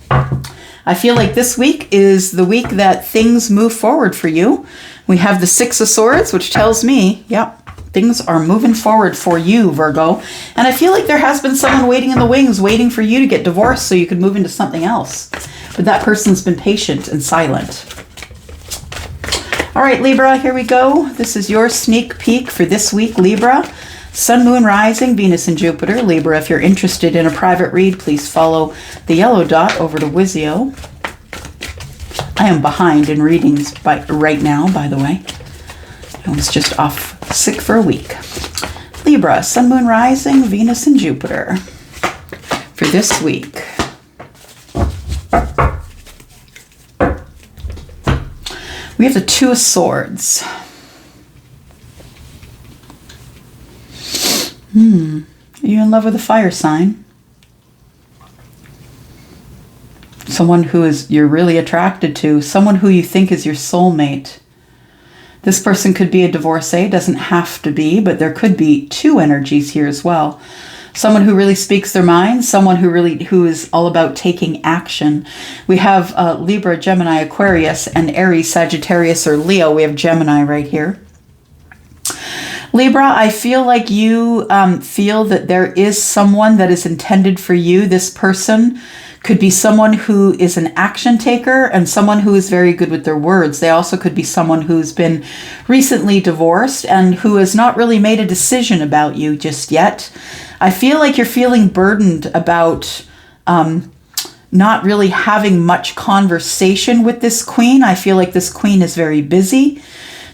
I feel like this week is the week that things move forward for you. We have the Six of Swords, which tells me, yep, things are moving forward for you, Virgo. And I feel like there has been someone waiting in the wings, waiting for you to get divorced so you could move into something else. But that person's been patient and silent. All right, Libra, here we go. This is your sneak peek for this week, Libra. Sun, Moon, Rising, Venus, and Jupiter. Libra, if you're interested in a private read, please follow the yellow dot over to Wizio. I am behind in readings right now, by the way. I was just off sick for a week. Libra, Sun, Moon, Rising, Venus, and Jupiter for this week. We have the Two of Swords. Are you in love with a fire sign? someone who you're really attracted to, someone who you think is your soulmate. This person could be a divorcee, doesn't have to be, but there could be two energies here as well. Someone who really speaks their mind, someone who is all about taking action. We have Libra, Gemini, Aquarius, and Aries, Sagittarius, or Leo. We have Gemini right here. Libra, I feel like you feel that there is someone that is intended for you. This person could be someone who is an action taker and someone who is very good with their words. They also could be someone who's been recently divorced and who has not really made a decision about you just yet. I feel like you're feeling burdened about not really having much conversation with this queen. I feel like this queen is very busy.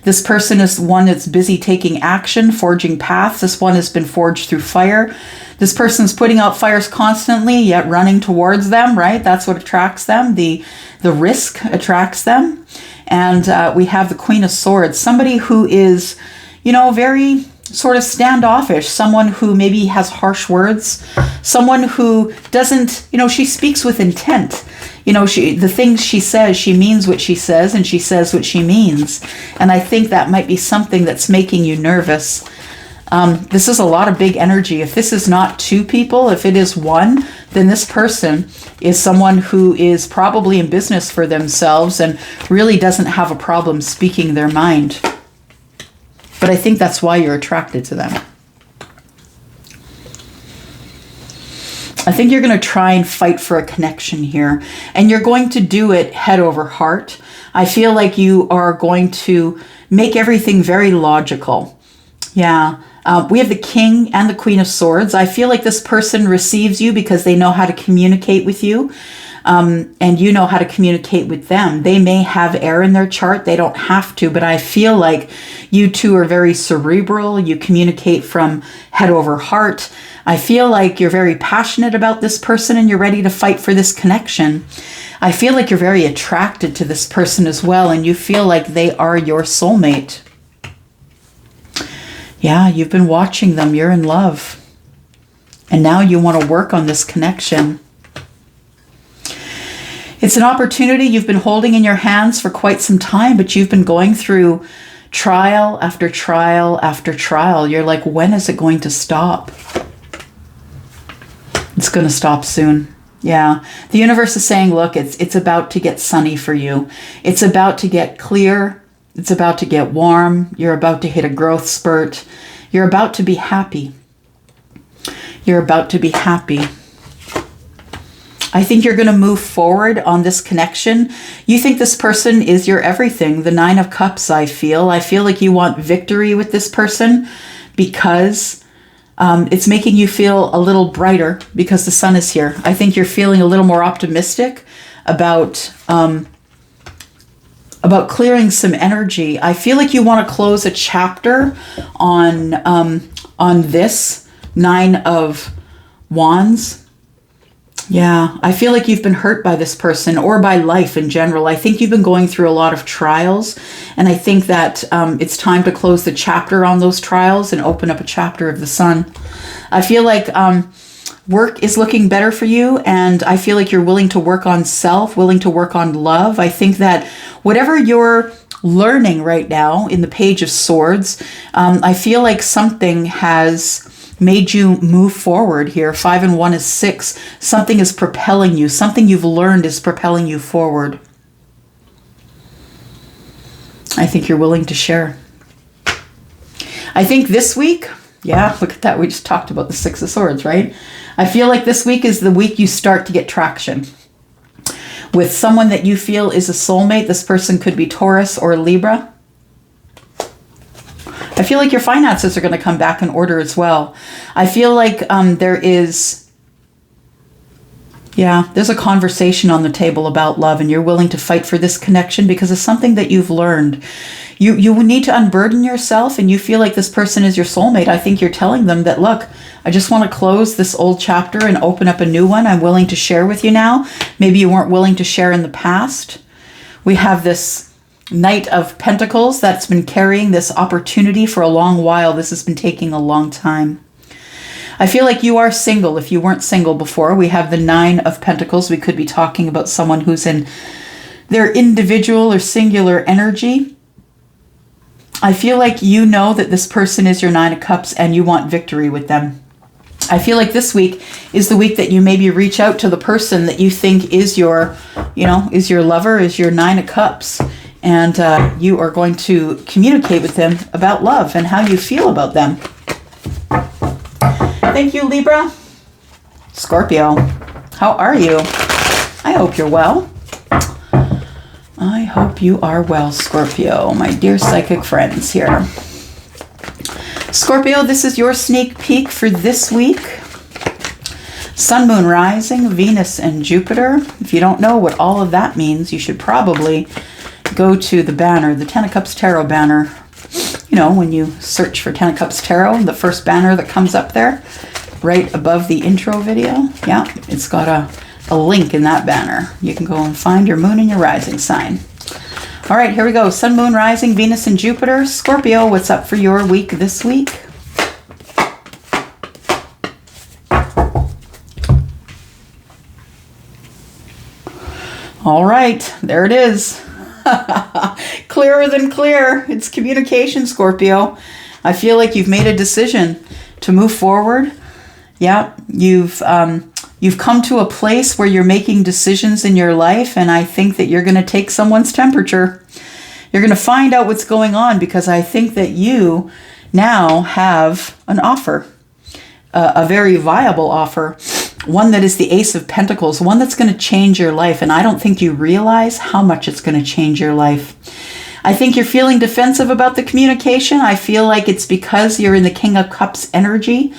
This person is one that's busy taking action, forging paths. This one has been forged through fire. This person's putting out fires constantly, yet running towards them, right? That's what attracts them. The risk attracts them. And we have the Queen of Swords, somebody who is, very sort of standoffish, someone who maybe has harsh words, someone who doesn't, she speaks with intent. The things she says, she means what she says, and she says what she means. And I think that might be something that's making you nervous. This is a lot of big energy. If this is not two people, if it is one, then this person is someone who is probably in business for themselves and really doesn't have a problem speaking their mind. But I think that's why you're attracted to them. I think you're going to try and fight for a connection here. And you're going to do it head over heart. I feel like you are going to make everything very logical. Yeah. We have the King and the Queen of Swords. I feel like this person receives you because they know how to communicate with you. And you know how to communicate with them. They may have air in their chart. They don't have to, but I feel like you two are very cerebral. You communicate from head over heart. I feel like you're very passionate about this person and you're ready to fight for this connection. I feel like you're very attracted to this person as well, and you feel like they are your soulmate. Yeah, you've been watching them. You're in love. And now you want to work on this connection. It's an opportunity you've been holding in your hands for quite some time, but you've been going through trial after trial after trial. You're like, when is it going to stop? It's going to stop soon. Yeah. The universe is saying, look, it's about to get sunny for you. It's about to get clear. It's about to get warm. You're about to hit a growth spurt. You're about to be happy. You're about to be happy. I think you're going to move forward on this connection. You think this person is your everything. The Nine of Cups, I feel. I feel like you want victory with this person because it's making you feel a little brighter because the sun is here. I think you're feeling a little more optimistic about clearing some energy. I feel like you want to close a chapter on this Nine of Wands. Yeah, I feel like you've been hurt by this person or by life in general. I think you've been going through a lot of trials, and I think that it's time to close the chapter on those trials and open up a chapter of the sun. I feel like work is looking better for you, and I feel like you're willing to work on self, willing to work on love. I think that whatever you're learning right now in the Page of Swords, I feel like something has made you move forward here. 5 and 1 is 6. Something is propelling you. Something you've learned is propelling you forward. I think you're willing to share. I think this week, yeah, look at that. We just talked about the 6 of Swords, right? I feel like this week is the week you start to get traction with someone that you feel is a soulmate. This person could be Taurus or Libra. I feel like your finances are going to come back in order as well. I feel like there's a conversation on the table about love, and you're willing to fight for this connection because it's something that you've learned. You need to unburden yourself, and you feel like this person is your soulmate. I think you're telling them that, look, I just want to close this old chapter and open up a new one. I'm willing to share with you now. Maybe you weren't willing to share in the past. We have this Knight of Pentacles that's been carrying this opportunity for a long while. This has been taking a long time. I feel like you are single. If you weren't single before, we have the 9 of Pentacles. We could be talking about someone who's in their individual or singular energy. I feel like you know that this person is your 9 of Cups and you want victory with them. I feel like this week is the week that you maybe reach out to the person that you think is your, is your lover, is your 9 of Cups. And you are going to communicate with them about love and how you feel about them. Thank you, Libra. Scorpio, how are you? I hope you're well. I hope you are well, Scorpio, my dear psychic friends here. Scorpio, this is your sneak peek for this week. Sun, Moon, Rising, Venus, and Jupiter. If you don't know what all of that means, you should probably go to the banner, the 10 of Cups Tarot banner. You know, when you search for 10 of Cups Tarot, the first banner that comes up there, right above the intro video. Yeah, it's got a link in that banner. You can go and find your moon and your rising sign. All right, here we go. Sun, Moon, Rising, Venus, and Jupiter. Scorpio, what's up for your week this week? All right, there it is. Clearer than clear. It's communication, Scorpio. I feel like you've made a decision to move forward. Yeah, you've come to a place where you're making decisions in your life, and I think that you're going to take someone's temperature. You're going to find out what's going on, because I think that you now have an offer, a very viable offer, one that is the Ace of Pentacles, one that's going to change your life, and I don't think you realize how much it's going to change your life. I think you're feeling defensive about the communication. I feel like it's because you're in the King of Cups energy.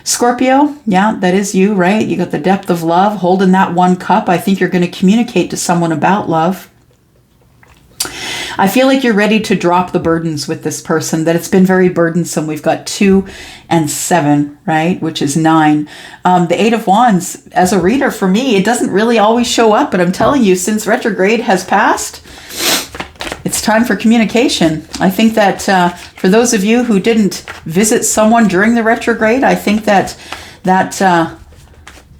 Scorpio, yeah, that is you, right? You got the depth of love, holding that 1 cup. I think you're going to communicate to someone about love. I feel like you're ready to drop the burdens with this person, that it's been very burdensome. We've got 2 and 7, right? Which is 9. The 8 of Wands, as a reader, for me, it doesn't really always show up, but I'm telling you, since retrograde has passed, it's time for communication. I think that for those of you who didn't visit someone during the retrograde, I think that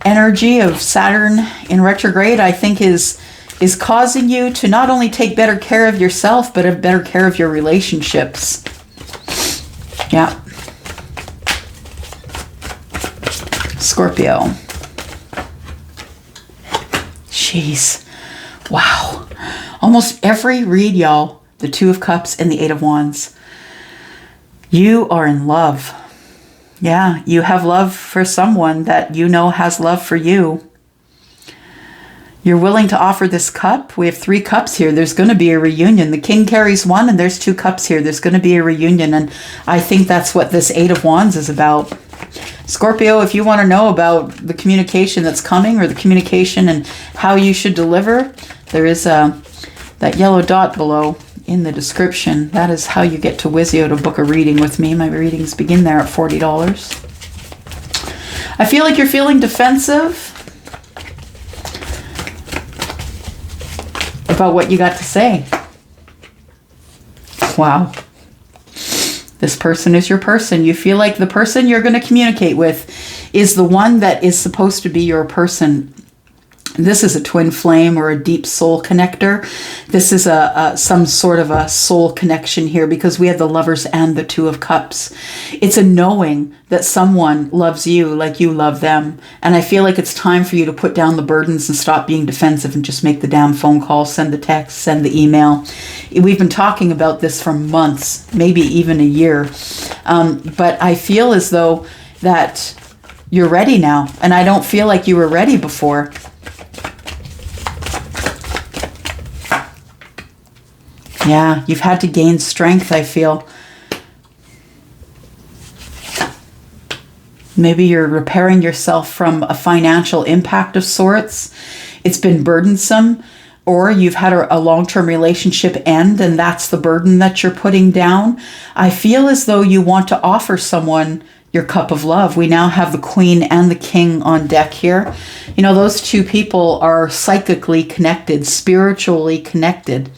energy of Saturn in retrograde, I think is causing you to not only take better care of yourself, but better care of your relationships. Yeah. Scorpio. Jeez. Wow. Almost every read, y'all, the 2 of Cups and the 8 of Wands. You are in love. Yeah, you have love for someone that you know has love for you. You're willing to offer this cup. We have 3 cups here. There's going to be a reunion. The King carries 1 and there's 2 cups here. There's going to be a reunion. And I think that's what this 8 of Wands is about. Scorpio, if you want to know about the communication that's coming, or the communication and how you should deliver, there is that yellow dot below in the description. That is how you get to Wizio to book a reading with me. My readings begin there at $40. I feel like you're feeling defensive about what you got to say. Wow. This person is your person. You feel like the person you're going to communicate with is the one that is supposed to be your person. This is a twin flame or a deep soul connector. This is some sort of a soul connection here, because we have the Lovers and the 2 of Cups. It's a knowing that someone loves you like you love them. And I feel like it's time for you to put down the burdens and stop being defensive and just make the damn phone call, send the text, send the email. We've been talking about this for months, maybe even a year. But I feel as though that you're ready now. And I don't feel like you were ready before. Yeah, you've had to gain strength, I feel. Maybe you're repairing yourself from a financial impact of sorts. It's been burdensome, or you've had a long-term relationship end, and that's the burden that you're putting down. I feel as though you want to offer someone your cup of love. We now have the Queen and the King on deck here. You know, those 2 people are psychically connected, spiritually connected.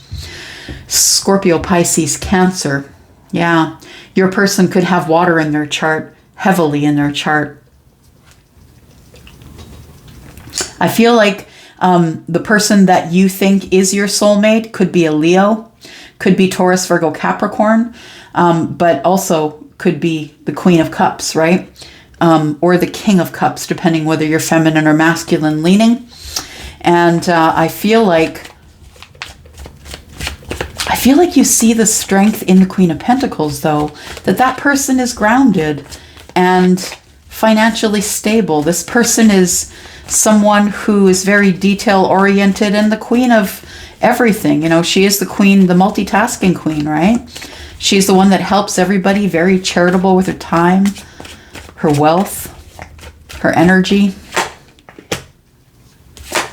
Scorpio, Pisces, Cancer. Yeah, your person could have water in their chart, heavily in their chart. I feel like the person that you think is your soulmate could be a Leo, could be Taurus, Virgo, Capricorn, but also could be the Queen of Cups, right? Or the King of Cups, depending whether you're feminine or masculine leaning. And I feel like you see the strength in the Queen of Pentacles, though, that person is grounded and financially stable. This person is someone who is very detail-oriented and the queen of everything. You know, she is the queen, the multitasking queen, right? She's the one that helps everybody, very charitable with her time, her wealth, her energy.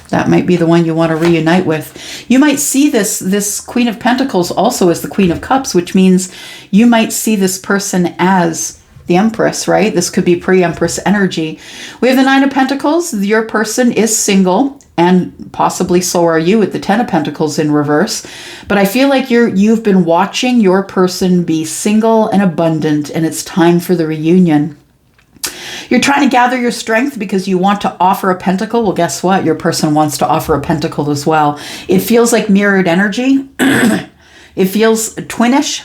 That might be the one you want to reunite with. You might see this Queen of Pentacles also as the Queen of Cups, which means you might see this person as the Empress, right? This could be pre-Empress energy. We have the Nine of Pentacles. Your person is single, and possibly so are you with the Ten of Pentacles in reverse. But I feel like you've been watching your person be single and abundant, and it's time for the reunion. You're trying to gather your strength because you want to offer a pentacle. Well, guess what? Your person wants to offer a pentacle as well. It feels like mirrored energy. It feels twinish.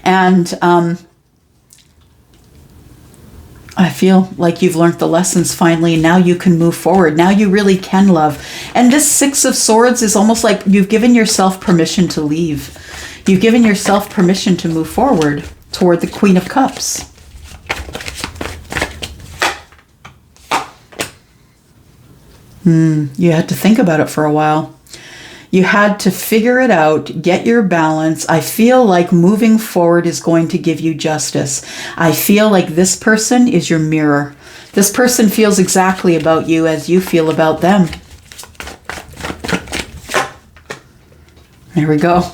And I feel like you've learned the lessons finally, and now you can move forward. Now you really can love. And this Six of Swords is almost like you've given yourself permission to leave. You've given yourself permission to move forward toward the Queen of Cups. You had to think about it for a while. You had to figure it out, get your balance. I feel like moving forward is going to give you justice. I feel like this person is your mirror. This person feels exactly about you as you feel about them. There we go.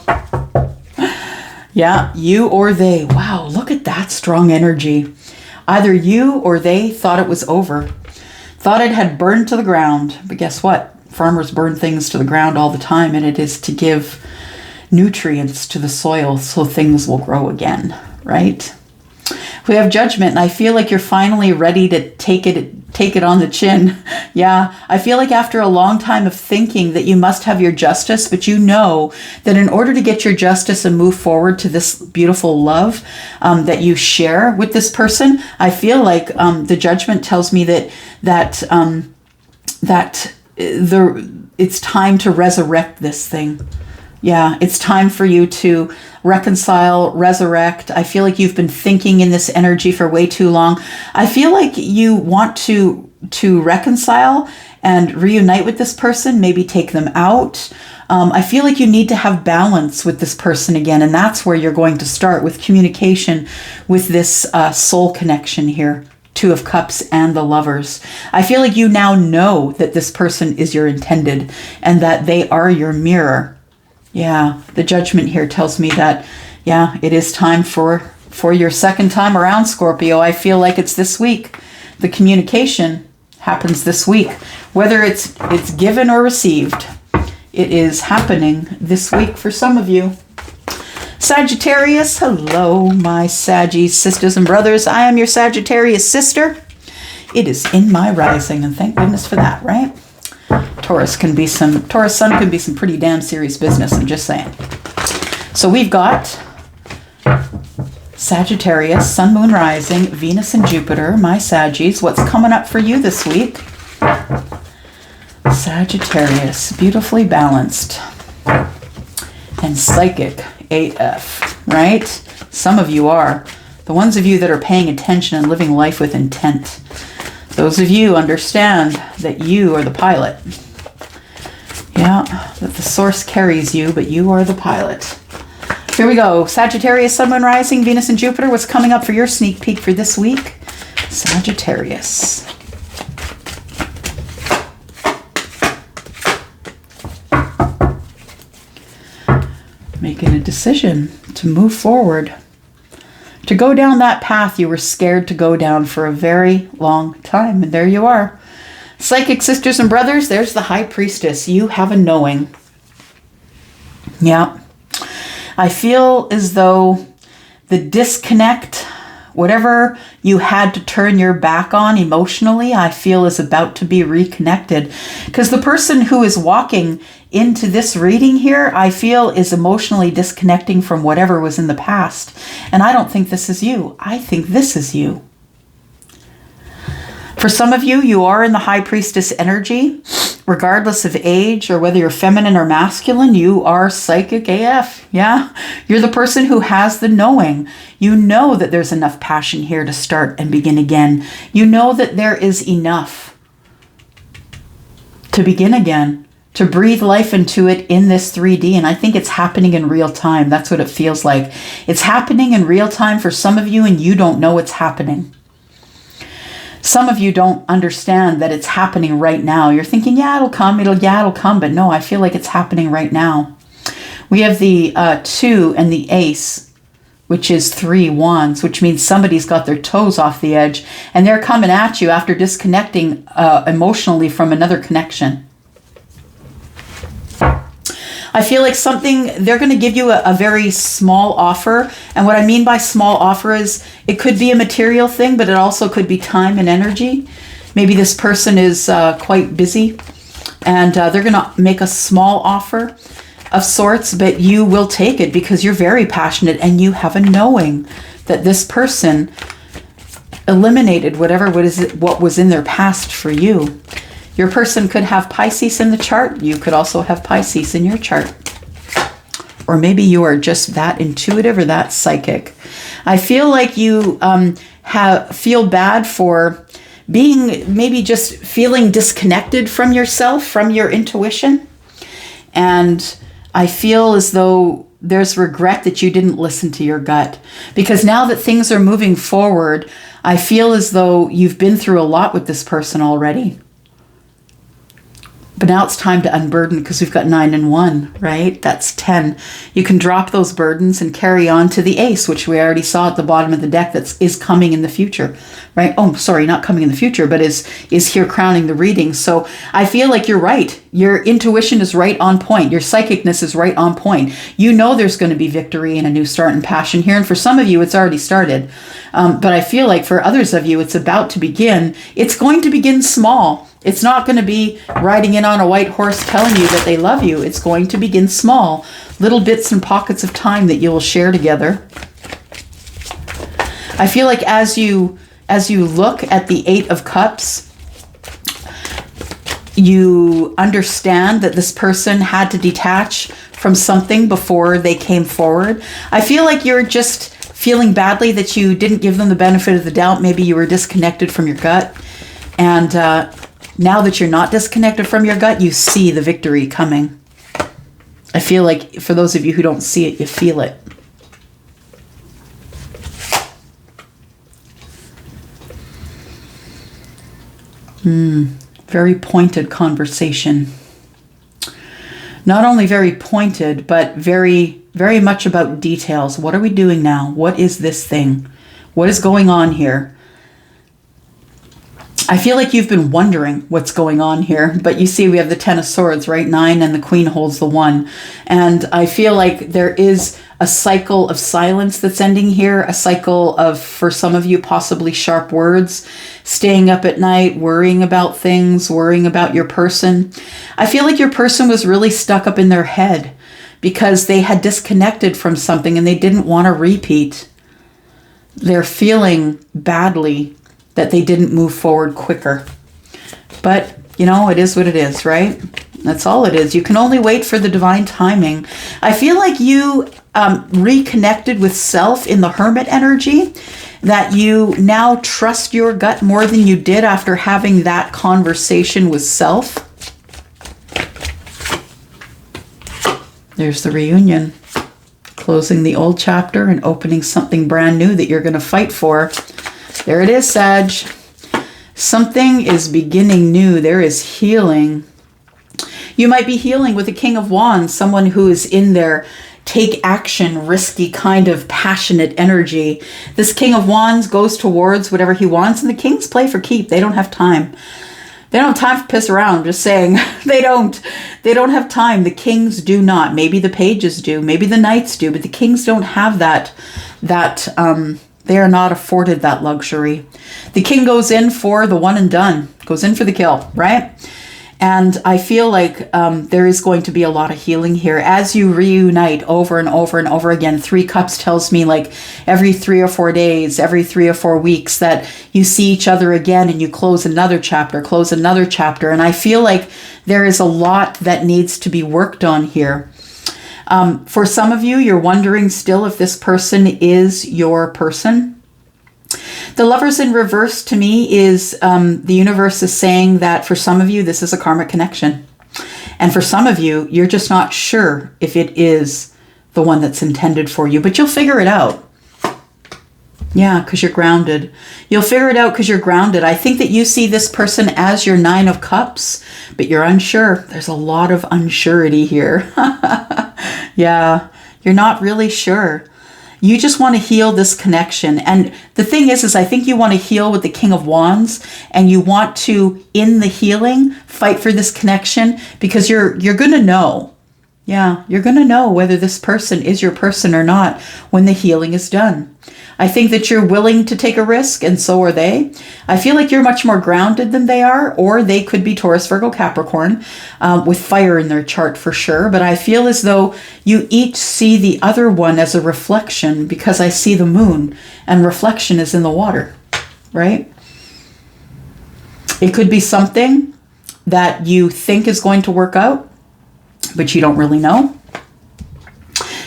Yeah, you or they. Wow, look at that strong energy. Either you or they thought it was over. Thought it had burned to the ground. But guess what? Farmers burn things to the ground all the time, and it is to give nutrients to the soil so things will grow again, right? We have Judgment, and I feel like you're finally ready to take it on the chin. Yeah, I feel like after a long time of thinking that you must have your justice, but you know that in order to get your justice and move forward to this beautiful love that you share with this person, I feel like the Judgment tells me that it's time to resurrect this thing. Yeah, it's time for you to reconcile, resurrect. I feel like you've been thinking in this energy for way too long. I feel like you want to reconcile and reunite with this person, maybe take them out. I feel like you need to have balance with this person again, and that's where you're going to start with communication with this soul connection here. Two of Cups and the Lovers. I feel like you now know that this person is your intended and that they are your mirror. Yeah, the Judgment here tells me that, yeah, it is time for your second time around, Scorpio. I feel like it's this week. The communication happens this week. Whether it's given or received, it is happening this week for some of you. Sagittarius, hello, my Saggies, sisters and brothers. I am your Sagittarius sister. It is in my rising, and thank goodness for that, right? Taurus Sun can be some pretty damn serious business, I'm just saying. So we've got Sagittarius, Sun, Moon, Rising, Venus, and Jupiter, my Saggies. What's coming up for you this week? Sagittarius, beautifully balanced and psychic AF, right? Some of you are. The ones of you that are paying attention and living life with intent. Those of you understand that you are the pilot. Yeah, that the source carries you, but you are the pilot. Here we go. Sagittarius, Sun, Moon, Rising, Venus, and Jupiter. What's coming up for your sneak peek for this week? Sagittarius. Making a decision to move forward. To go down that path you were scared to go down for a very long time. And there you are. Psychic sisters and brothers, there's the High Priestess. You have a knowing. Yeah. I feel as though the disconnect Whatever you had to turn your back on emotionally, I feel is about to be reconnected. Because the person who is walking into this reading here, I feel is emotionally disconnecting from whatever was in the past. And I don't think this is you. I think this is you. For some of you, you are in the High Priestess energy. Regardless of age or whether you're feminine or masculine, you are psychic AF. Yeah, you're the person who has the knowing. You know that there's enough passion here to start and begin again. You know that there is enough to begin again, to breathe life into it in this 3D. And I think it's happening in real time. That's what it feels like. It's happening in real time for some of you, and you don't know it's happening. Some of you don't understand that it's happening right now. You're thinking, yeah, it'll come. But no, I feel like it's happening right now. We have the 2 and the Ace, which is 3 wands, which means somebody's got their toes off the edge and they're coming at you after disconnecting emotionally from another connection. I feel like they're going to give you a very small offer. And what I mean by small offer is it could be a material thing, but it also could be time and energy. Maybe this person is quite busy and they're going to make a small offer of sorts, but you will take it because you're very passionate and you have a knowing that this person eliminated what was in their past for you. Your person could have Pisces in the chart. You could also have Pisces in your chart. Or maybe you are just that intuitive or that psychic. I feel like you feel bad for maybe just feeling disconnected from yourself, from your intuition. And I feel as though there's regret that you didn't listen to your gut. Because now that things are moving forward, I feel as though you've been through a lot with this person already. But now it's time to unburden because we've got 9 and 1, right? That's 10. You can drop those burdens and carry on to the Ace, which we already saw at the bottom of the deck that is coming in the future, right? Oh, sorry, not coming in the future, but is here crowning the reading. So I feel like you're right. Your intuition is right on point. Your psychicness is right on point. You know there's going to be victory and a new start and passion here. And for some of you, it's already started. But I feel like for others of you, it's about to begin. It's going to begin small. It's not going to be riding in on a white horse telling you that they love you. It's going to begin small, little bits and pockets of time that you will share together. I feel like as you look at the 8 of Cups, you understand that this person had to detach from something before they came forward. I feel like you're just feeling badly that you didn't give them the benefit of the doubt. Maybe you were disconnected from your gut. And now that you're not disconnected from your gut, you see the victory coming. I feel like for those of you who don't see it, you feel it. Very pointed conversation. Not only very pointed, but very, very much about details. What are we doing now? What is this thing? What is going on here? I feel like you've been wondering what's going on here, but you see we have the 10 of Swords, right? 9 and the Queen holds the 1. And I feel like there is a cycle of silence that's ending here, a cycle of, for some of you, possibly sharp words, staying up at night, worrying about things, worrying about your person. I feel like your person was really stuck up in their head because they had disconnected from something and they didn't want to repeat. They're feeling badly that they didn't move forward quicker. But, you know, it is what it is, right? That's all it is. You can only wait for the divine timing. I feel like you reconnected with self in the Hermit energy, that you now trust your gut more than you did after having that conversation with self. There's the reunion. Closing the old chapter and opening something brand new that you're going to fight for. There it is, Sag. Something is beginning new. There is healing. You might be healing with the King of Wands, someone who is in their take action, risky kind of passionate energy. This King of Wands goes towards whatever he wants, and the Kings play for keep. They don't have time. They don't have time to piss around, just saying. They don't have time. The Kings do not. Maybe the Pages do. Maybe the Knights do. But the Kings don't have that They are not afforded that luxury. The king goes in for the one and done, goes in for the kill, right? And I feel like there is going to be a lot of healing here as you reunite over and over and over again. 3 Cups tells me like every 3 or 4 days, every 3 or 4 weeks that you see each other again and you close another chapter, close another chapter. And I feel like there is a lot that needs to be worked on here. For some of you, you're wondering still if this person is your person. The Lovers in reverse to me is the universe is saying that for some of you, this is a karmic connection. And for some of you, you're just not sure if it is the one that's intended for you, but you'll figure it out. Yeah, because you're grounded. You'll figure it out because you're grounded. I think that you see this person as your 9 of Cups, but you're unsure. There's a lot of unsurety here. Yeah, you're not really sure. You just want to heal this connection. And the thing is I think you want to heal with the King of Wands, and you want to, in the healing, fight for this connection because you're going to know. Yeah, you're going to know whether this person is your person or not when the healing is done. I think that you're willing to take a risk, and so are they. I feel like you're much more grounded than they are, or they could be Taurus, Virgo, Capricorn, with fire in their chart for sure. But I feel as though you each see the other one as a reflection because I see the moon, and reflection is in the water, right? It could be something that you think is going to work out, but you don't really know.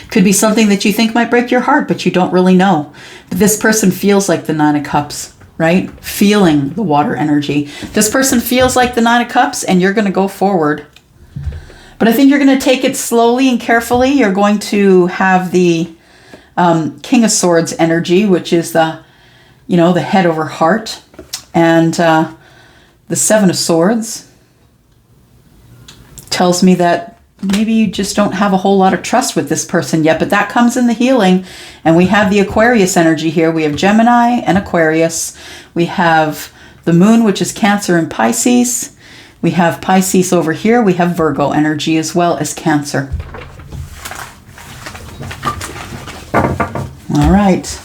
Could be something that you think might break your heart, but you don't really know. But this person feels like the 9 of Cups, right? Feeling the water energy. This person feels like the 9 of Cups, and you're going to go forward. But I think you're going to take it slowly and carefully. You're going to have the King of Swords energy, which is the head over heart. And the 7 of Swords tells me that maybe you just don't have a whole lot of trust with this person yet, but that comes in the healing. And we have the Aquarius energy here. We have Gemini and Aquarius. We have the moon, which is Cancer and Pisces. We have Pisces over here. We have Virgo energy as well as Cancer. All right.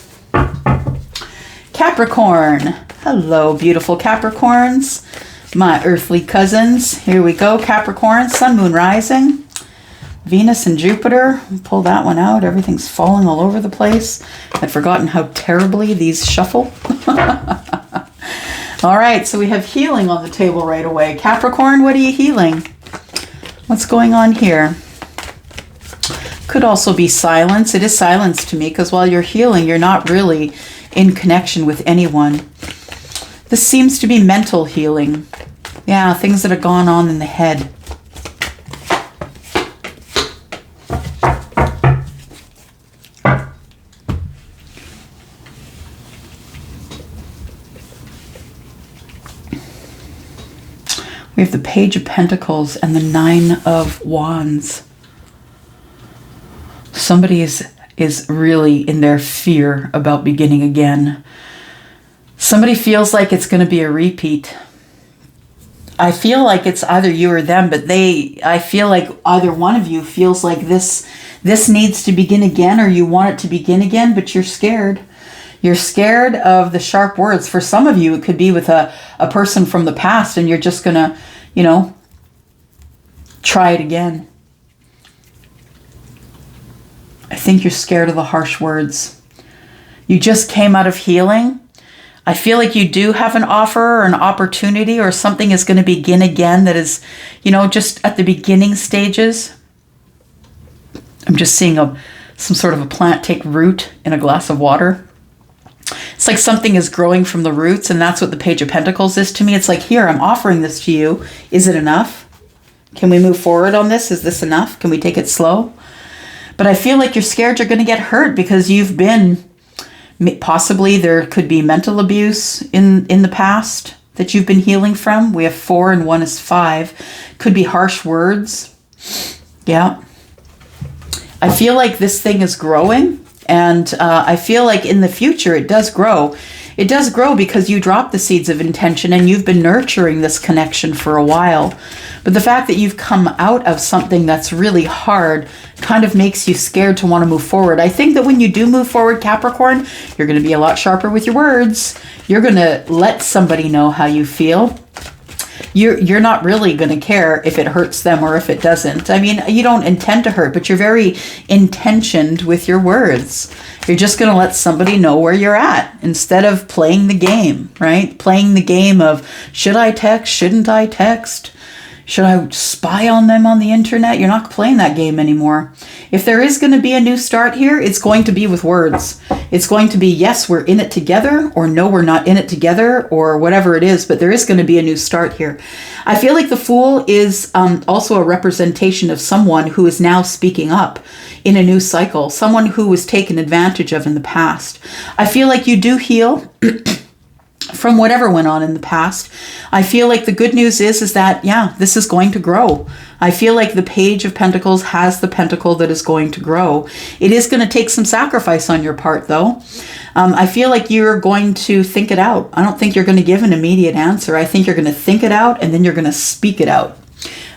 Capricorn. Hello, beautiful Capricorns. My earthly cousins. Here we go. Capricorn, Sun, Moon, Rising. Venus and Jupiter. Pull that one out. Everything's falling all over the place. I'd forgotten how terribly these shuffle. All right, so we have healing on the table right away. Capricorn, what are you healing? What's going on here? Could also be silence. It is silence to me because while you're healing, you're not really in connection with anyone. This seems to be mental healing. Yeah, things that have gone on in the head. We have the Page of Pentacles and the 9 of Wands. Somebody is really in their fear about beginning again. Somebody feels like it's going to be a repeat. I feel like it's either you or them, but I feel like either one of you feels like this needs to begin again, or you want it to begin again, but you're scared. You're scared of the sharp words. For some of you, it could be with a person from the past, and you're just going to, try it again. I think you're scared of the harsh words. You just came out of healing. I feel like you do have an offer or an opportunity, or something is going to begin again that is, just at the beginning stages. I'm just seeing some sort of a plant take root in a glass of water. It's like something is growing from the roots, and that's what the Page of Pentacles is to me. It's like, here, I'm offering this to you. Is it enough? Can we move forward on this? Is this enough? Can we take it slow? But I feel like you're scared you're going to get hurt because you've been, possibly there could be mental abuse in the past that you've been healing from. We have 4 and 1 is 5. Could be harsh words. Yeah. I feel like this thing is growing. And I feel like in the future it does grow. It does grow because you dropped the seeds of intention and you've been nurturing this connection for a while. But the fact that you've come out of something that's really hard kind of makes you scared to want to move forward. I think that when you do move forward, Capricorn, you're going to be a lot sharper with your words. You're going to let somebody know how you feel. You're not really going to care if it hurts them or if it doesn't. I mean, you don't intend to hurt, but you're very intentioned with your words. You're just going to let somebody know where you're at instead of playing the game, right? Playing the game of, should I text? Shouldn't I text? Should I spy on them on the internet? You're not playing that game anymore. If there is going to be a new start here, it's going to be with words. It's going to be, yes, we're in it together, or no, we're not in it together, or whatever it is, but there is going to be a new start here. I feel like the Fool is also a representation of someone who is now speaking up in a new cycle, someone who was taken advantage of in the past. I feel like you do heal from whatever went on in the past. I feel like the good news is that, yeah, this is going to grow. I feel like the Page of Pentacles has the pentacle that is going to grow. It is going to take some sacrifice on your part, though. I feel like you're going to think it out. I don't think you're going to give an immediate answer. I think you're going to think it out and then you're going to speak it out.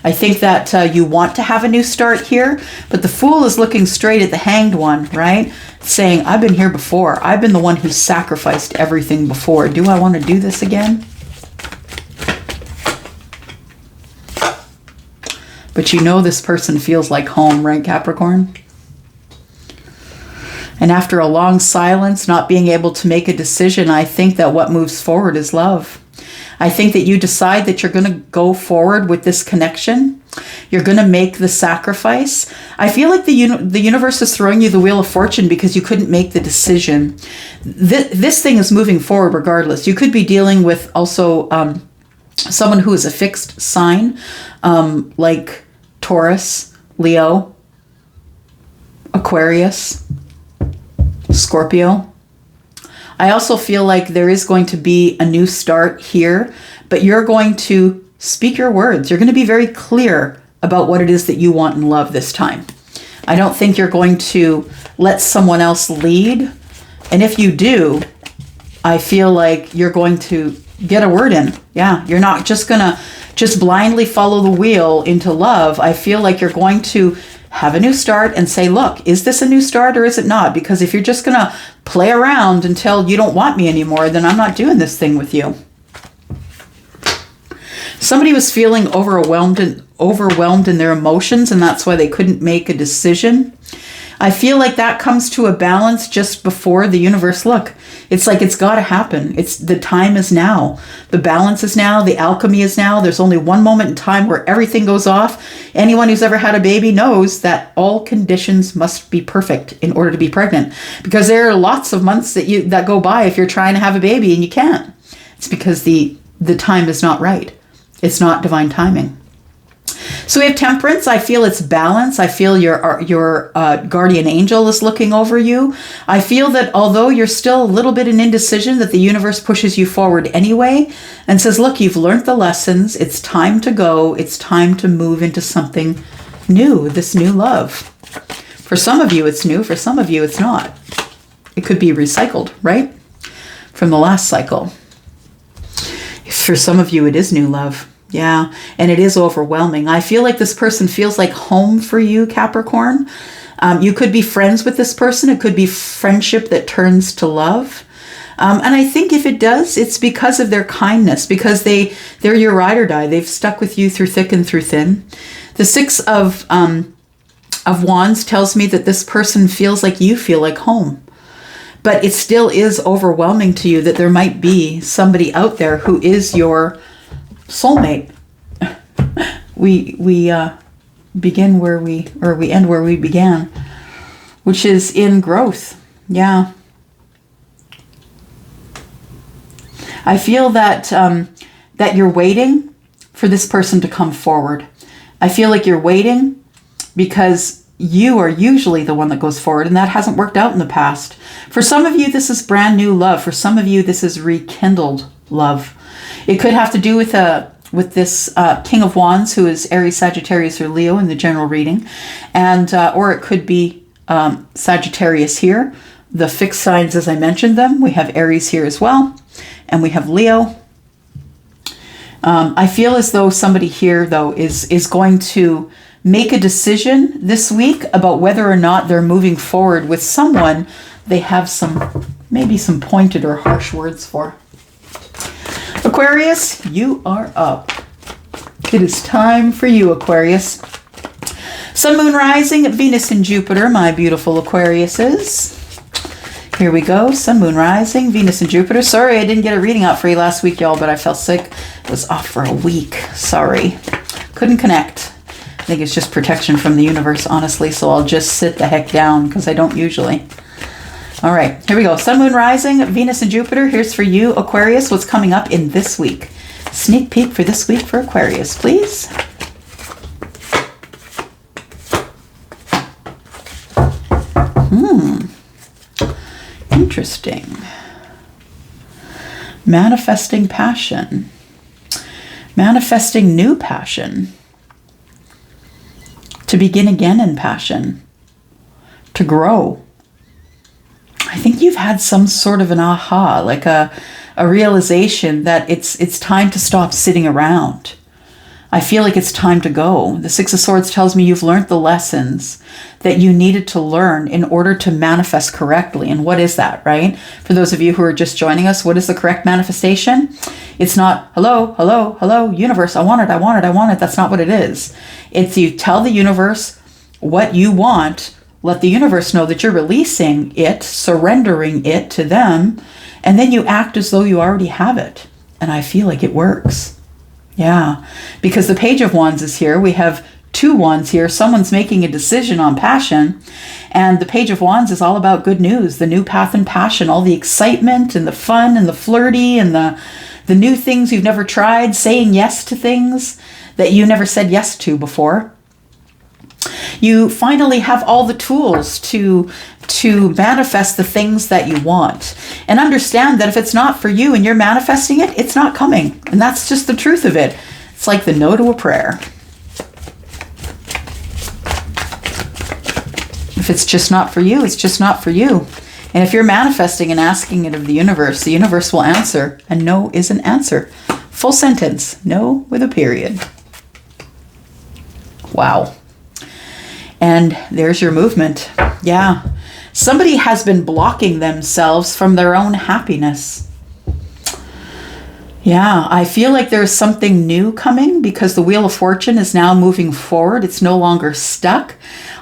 I think that you want to have a new start here, but the Fool is looking straight at the Hanged One, right? Saying, I've been here before. I've been the one who sacrificed everything before. Do I want to do this again? But you know this person feels like home, right, Capricorn? And after a long silence, not being able to make a decision, I think that what moves forward is love. I think that you decide that you're going to go forward with this connection. You're going to make the sacrifice. I feel like the universe is throwing you the Wheel of Fortune because you couldn't make the decision. This thing is moving forward regardless. You could be dealing with also someone who is a fixed sign, like Taurus, Leo, Aquarius, Scorpio. I also feel like there is going to be a new start here, but you're going to speak your words. You're going to be very clear about what it is that you want in love this time. I don't think you're going to let someone else lead. And if you do, I feel like you're going to get a word in. Yeah, you're not just going to just blindly follow the wheel into love. I feel like you're going to have a new start and say, look, is this a new start or is it not? Because if you're just going to play around until you don't want me anymore, then I'm not doing this thing with you. Somebody was feeling overwhelmed in their emotions, and that's why they couldn't make a decision. I feel like that comes to a balance just before the universe. Look, it's like it's got to happen. The time is now. The balance is now. The alchemy is now. There's only one moment in time where everything goes off. Anyone who's ever had a baby knows that all conditions must be perfect in order to be pregnant, because there are lots of months that go by if you're trying to have a baby and you can't. It's because the time is not right. It's not divine timing. So we have Temperance. I feel it's balance. I feel your guardian angel is looking over you. I feel that although you're still a little bit in indecision, that the universe pushes you forward anyway and says, look, you've learned the lessons. It's time to go. It's time to move into something new, this new love. For some of you, it's new. For some of you, it's not. It could be recycled, right? From the last cycle. For some of you, it is new love. Yeah, and it is overwhelming. I feel like this person feels like home for you, Capricorn. You could be friends with this person. It could be friendship that turns to love. And I think if it does, it's because of their kindness, because they're your ride or die. They've stuck with you through thick and through thin. The Six of Wands tells me that this person feels like you feel like home. But it still is overwhelming to you that there might be somebody out there who is your soulmate. We begin where we end where we began, which is in growth. Yeah. I feel that that you're waiting for this person to come forward. I feel like you're waiting because you are usually the one that goes forward, and that hasn't worked out in the past. For some of you, this is brand new love. For some of you, this is rekindled love. It could have to do with this King of Wands, who is Aries, Sagittarius, or Leo in the general reading, and or it could be Sagittarius here, the fixed signs as I mentioned them. We have Aries here as well, and we have Leo. I feel as though somebody here, though, is going to make a decision this week about whether or not they're moving forward with someone they have maybe some pointed or harsh words for. Aquarius, you are up. It is time for you, Aquarius. Sun, Moon, Rising, Venus, and Jupiter, my beautiful Aquariuses. Here we go. Sun, Moon, Rising, Venus, and Jupiter. Sorry I didn't get a reading out for you last week, y'all, but I felt sick. I was off for a week. Sorry. Couldn't connect. I think it's just protection from the universe, honestly, so I'll just sit the heck down because I don't usually. All right, here we go. Sun, Moon, Rising, Venus, and Jupiter. Here's for you, Aquarius, what's coming up in this week. Sneak peek for this week for Aquarius, please. Interesting. Manifesting passion. Manifesting new passion. To begin again in passion. To grow. I think you've had some sort of an aha, like a realization that it's time to stop sitting around. I feel like it's time to go. The Six of Swords tells me you've learned the lessons that you needed to learn in order to manifest correctly. And what is that, right? For those of you who are just joining us, what is the correct manifestation? It's not, hello, hello, hello, universe, I want it, I want it, I want it. That's not what it is. It's you tell the universe what you want, let the universe know that you're releasing it, surrendering it to them, and then you act as though you already have it. And I feel like it works. Yeah, because the Page of Wands is here. We have 2 wands here. Someone's making a decision on passion. And the Page of Wands is all about good news, the new path and passion, all the excitement and the fun and the flirty and the new things you've never tried, saying yes to things that you never said yes to before. You finally have all the tools to manifest the things that you want. And understand that if it's not for you and you're manifesting it, it's not coming. And that's just the truth of it. It's like the no to a prayer. If it's just not for you, it's just not for you. And if you're manifesting and asking it of the universe will answer. And no is an answer. Full sentence. No with a period. Wow. And there's your movement. Yeah. Somebody has been blocking themselves from their own happiness. Yeah, I feel like there's something new coming because the Wheel of Fortune is now moving forward. It's no longer stuck.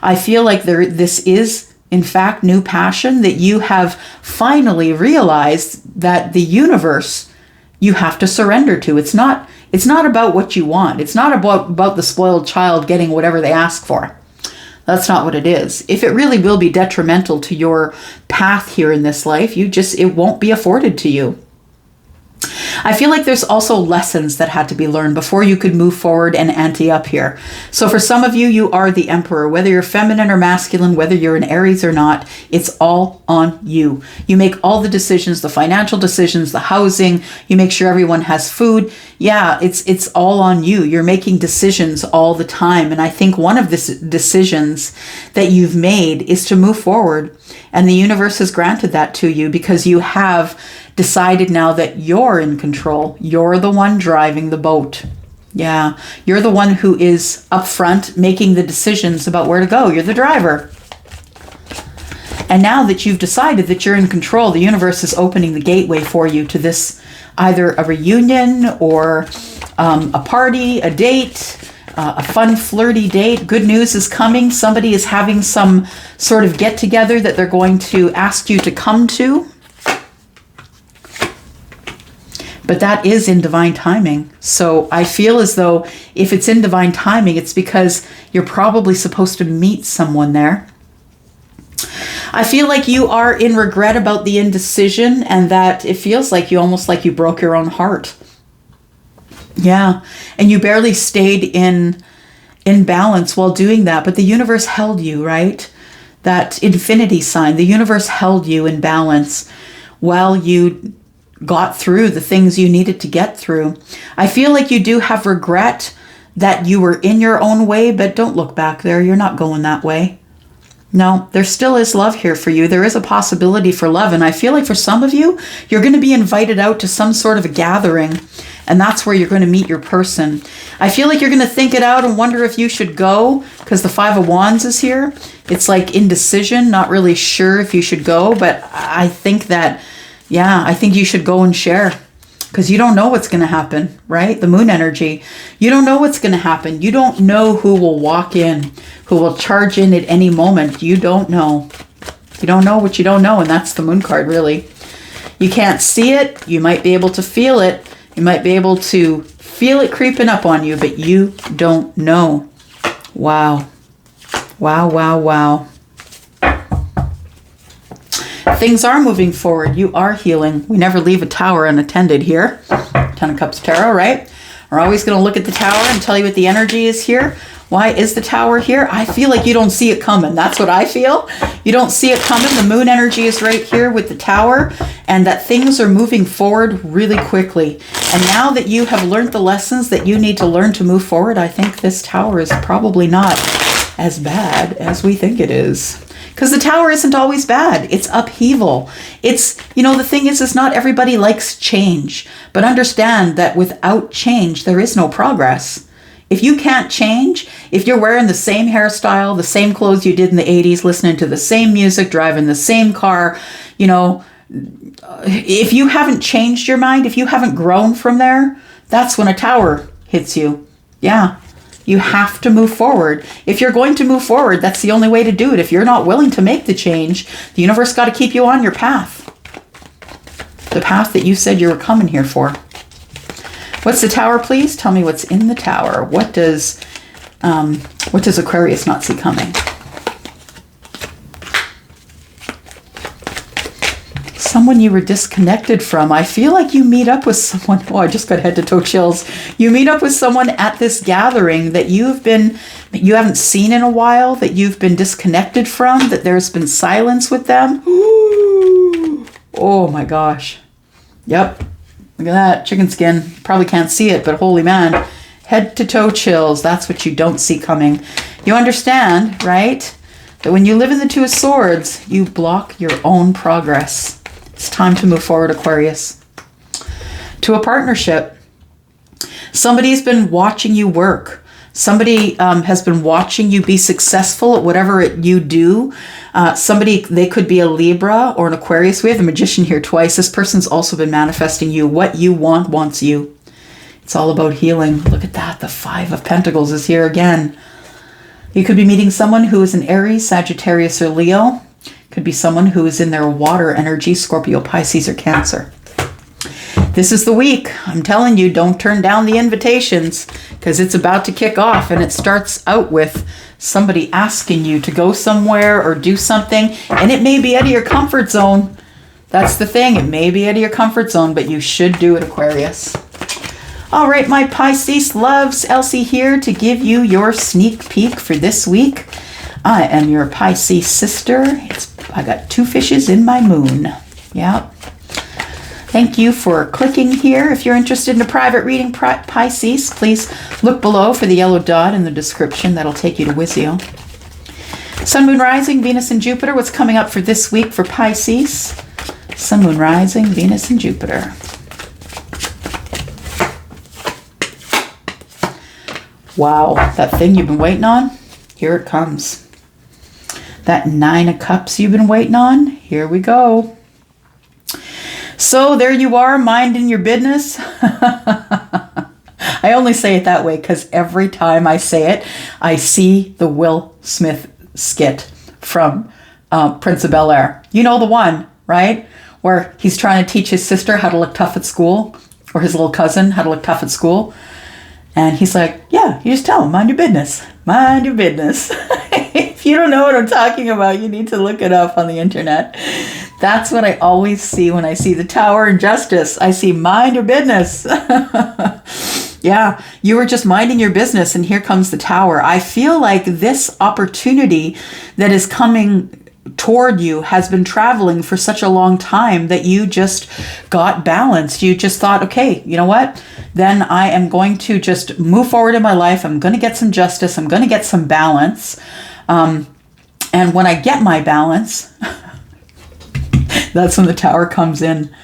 I feel like this is, in fact, new passion that you have finally realized that the universe you have to surrender to. It's not about what you want. It's not about the spoiled child getting whatever they ask for. That's not what it is. If it really will be detrimental to your path here in this life, it won't be afforded to you. I feel like there's also lessons that had to be learned before you could move forward and ante up here. So for some of you, you are the emperor. Whether you're feminine or masculine, whether you're an Aries or not, it's all on you. You make all the decisions, the financial decisions, the housing. You make sure everyone has food. Yeah, it's all on you. You're making decisions all the time. And I think one of the decisions that you've made is to move forward. And the universe has granted that to you because you have decided now that you're in control. You're the one driving the boat. Yeah, you're the one who is up front making the decisions about where to go. You're the driver. And now that you've decided that you're in control, the universe is opening the gateway for you to this, either a reunion or a party, a date, a fun, flirty date. Good news is coming. Somebody is having some sort of get together that they're going to ask you to come to. But that is in divine timing. So I feel as though if it's in divine timing, it's because you're probably supposed to meet someone there. I feel like you are in regret about the indecision and that it feels like almost like you broke your own heart. Yeah. And you barely stayed in balance while doing that. But the universe held you, right? That infinity sign, the universe held you in balance while you got through the things you needed to get through. I feel like you do have regret that you were in your own way, but don't look back there. You're not going that way. No, there still is love here for you. There is a possibility for love. And I feel like for some of you, you're going to be invited out to some sort of a gathering. And that's where you're going to meet your person. I feel like you're going to think it out and wonder if you should go, because the Five of Wands is here. It's like indecision, not really sure if you should go. But I think that, yeah, I think you should go and share. Because you don't know what's going to happen, right? The moon energy. You don't know what's going to happen. You don't know who will walk in, who will charge in at any moment. You don't know. You don't know what you don't know. And that's the moon card, really. You can't see it. You might be able to feel it. You might be able to feel it creeping up on you, but you don't know. Wow. Wow, wow, wow. Things are moving forward. You are healing. We never leave a tower unattended here. Ten of Cups Tarot, right? We're always going to look at the tower and tell you what the energy is here. Why is the tower here? I feel like you don't see it coming. That's what I feel. You don't see it coming. The moon energy is right here with the tower, and that things are moving forward really quickly. And now that you have learned the lessons that you need to learn to move forward, I think this tower is probably not as bad as we think it is. Because the tower isn't always bad. It's upheaval. It's, you know, the thing is not everybody likes change. But understand that without change, there is no progress. If you can't change, if you're wearing the same hairstyle, the same clothes you did in the 80s, listening to the same music, driving the same car, you know, if you haven't changed your mind, if you haven't grown from there, that's when a tower hits you. Yeah. You have to move forward. If you're going to move forward, that's the only way to do it. If you're not willing to make the change, the universe got to keep you on your path. The path that you said you were coming here for. What's the tower, please? Tell me what's in the tower. What does Aquarius not see coming? Someone you were disconnected from. I feel like you meet up with someone. Oh, I just got head to toe chills. You meet up with someone at this gathering that you haven't seen in a while, that you've been disconnected from, that there's been silence with them. Ooh. Oh my gosh. Yep. Look at that chicken skin. Probably can't see it, but holy man. Head to toe chills. That's what you don't see coming. You understand, right? That when you live in the Two of Swords, you block your own progress. It's time to move forward, Aquarius. To a partnership. Somebody's been watching you work. Somebody has been watching you be successful at whatever you do. They could be a Libra or an Aquarius. We have the Magician here twice. This person's also been manifesting you. What you want wants you. It's all about healing. Look at that. The Five of Pentacles is here again. You could be meeting someone who is an Aries, Sagittarius, or Leo. Could be someone who is in their water energy, Scorpio, Pisces, or Cancer. This is the week. I'm telling you, don't turn down the invitations because it's about to kick off, and it starts out with somebody asking you to go somewhere or do something, and it may be out of your comfort zone. That's the thing. It may be out of your comfort zone, but you should do it, Aquarius. All right, my Pisces loves, Elsie here to give you your sneak peek for this week. I am your Pisces sister. I got two fishes in my moon. Yeah. Thank you for clicking here. If you're interested in a private reading, Pisces, please look below for the yellow dot in the description. That'll take you to Wizio. Sun, Moon, Rising, Venus, and Jupiter. What's coming up for this week for Pisces? Sun, Moon, Rising, Venus, and Jupiter. Wow, that thing you've been waiting on, here it comes. That Nine of Cups you've been waiting on, here we go. So there you are, minding your business. I only say it that way because every time I say it, I see the Will Smith skit from Prince of Bel-Air. You know the one, right? Where he's trying to teach his sister how to look tough at school, or his little cousin how to look tough at school. And he's like, yeah, you just tell him, mind your business. Mind your business. If you don't know what I'm talking about, you need to look it up on the internet. That's what I always see when I see the Tower and Justice. I see mind your business. Yeah, you were just minding your business and here comes the Tower. I feel like this opportunity that is coming toward you has been traveling for such a long time that you just got balanced. You just thought, okay, you know what? Then I am going to just move forward in my life. I'm going to get some justice. I'm going to get some balance. And when I get my balance, that's when the Tower comes in.